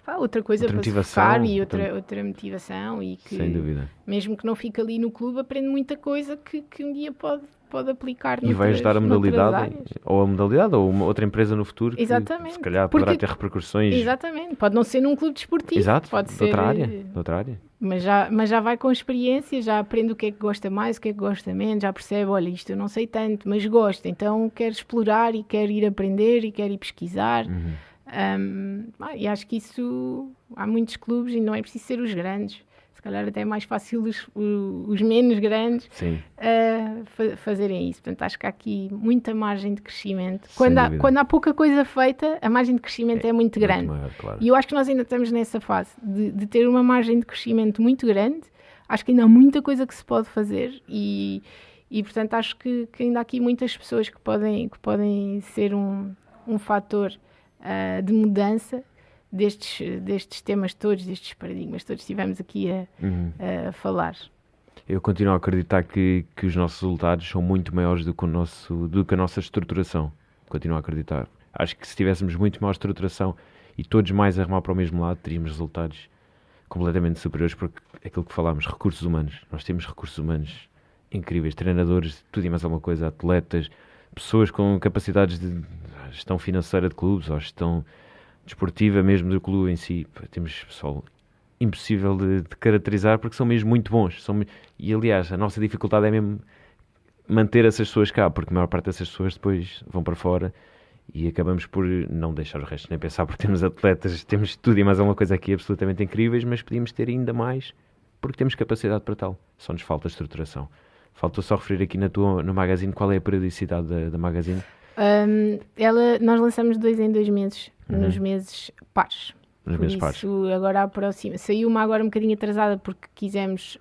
coisa Outra para se motivação, focar e outra motivação, e que Sem dúvida. mesmo que não fique ali no clube, aprende muita coisa que um dia pode aplicar E vai ajudar a noutras modalidade, áreas. ou a modalidade, ou uma outra empresa no futuro que Exatamente. se calhar poderá Porque- ter repercussões. Exatamente, pode não ser num clube desportivo, Exato, pode de ser outra área. Mas já vai com experiência, já aprende o que é que gosta mais, o que é que gosta menos, já percebe, olha, isto eu não sei tanto, mas gosto, então quero explorar e quero ir aprender e quero ir pesquisar. E acho que isso, há muitos clubes e não é preciso ser os grandes, se calhar até é mais fácil os menos grandes Sim, fazerem isso. Portanto, acho que há aqui muita margem de crescimento. Sem Quando dúvida. há pouca coisa feita, a margem de crescimento é muito grande. muito maior, claro. E eu acho que nós ainda estamos nessa fase de ter uma margem de crescimento muito grande. Acho que ainda há muita coisa que se pode fazer e portanto, acho que ainda há aqui muitas pessoas que podem ser um fator de mudança destes temas todos, destes paradigmas todos que estivemos aqui a falar. Eu continuo a acreditar que os nossos resultados são muito maiores do que a nossa estruturação. Continuo a acreditar. Acho que se tivéssemos muito maior estruturação e todos mais a remar para o mesmo lado, teríamos resultados completamente superiores, porque é aquilo que falámos, recursos humanos. Nós temos recursos humanos incríveis, treinadores, tudo e mais alguma coisa, atletas, pessoas com capacidades de gestão financeira de clubes ou gestão desportiva mesmo do clube em si. Temos pessoal impossível de caracterizar porque são mesmo muito bons. E aliás, a nossa dificuldade é mesmo manter essas pessoas cá, porque a maior parte dessas pessoas depois vão para fora e acabamos por não deixar o resto nem pensar, porque temos atletas, temos tudo e mais alguma coisa aqui absolutamente incríveis, mas podíamos ter ainda mais porque temos capacidade para tal. Só nos falta estruturação. Faltou só referir aqui no Magazine qual é a periodicidade da Magazine. Nós lançamos 2 em 2 meses, nos meses pares. Nos meses pares. Agora a próxima. Saiu uma agora um bocadinho atrasada porque quisemos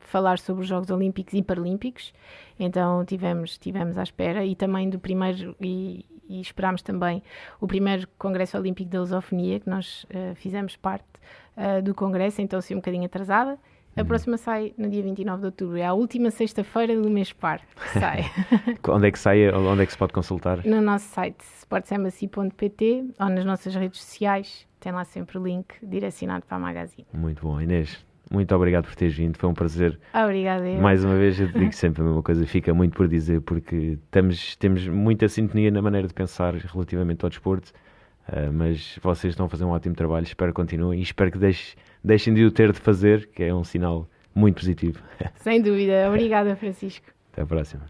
falar sobre os Jogos Olímpicos e Paralímpicos. Então tivemos à espera e também do primeiro e esperámos também o primeiro Congresso Olímpico da Lusofonia, que nós fizemos parte do Congresso, então saiu um bocadinho atrasada. A próxima sai no dia 29 de outubro. É a última sexta-feira do mês par que sai. Onde é que sai? Onde é que se pode consultar? No nosso site, sportsembassy.pt, ou nas nossas redes sociais. Tem lá sempre o link direcionado para a Magazine. Muito bom. Inês, muito obrigado por teres vindo. Foi um prazer. Obrigada. Mais uma vez, eu te digo sempre a mesma coisa. Fica muito por dizer, porque temos muita sintonia na maneira de pensar relativamente ao desporto. Mas vocês estão a fazer um ótimo trabalho. Espero que continuem e espero que deixem de o ter de fazer, que é um sinal muito positivo. Sem dúvida. Obrigada, Francisco. Até a próxima.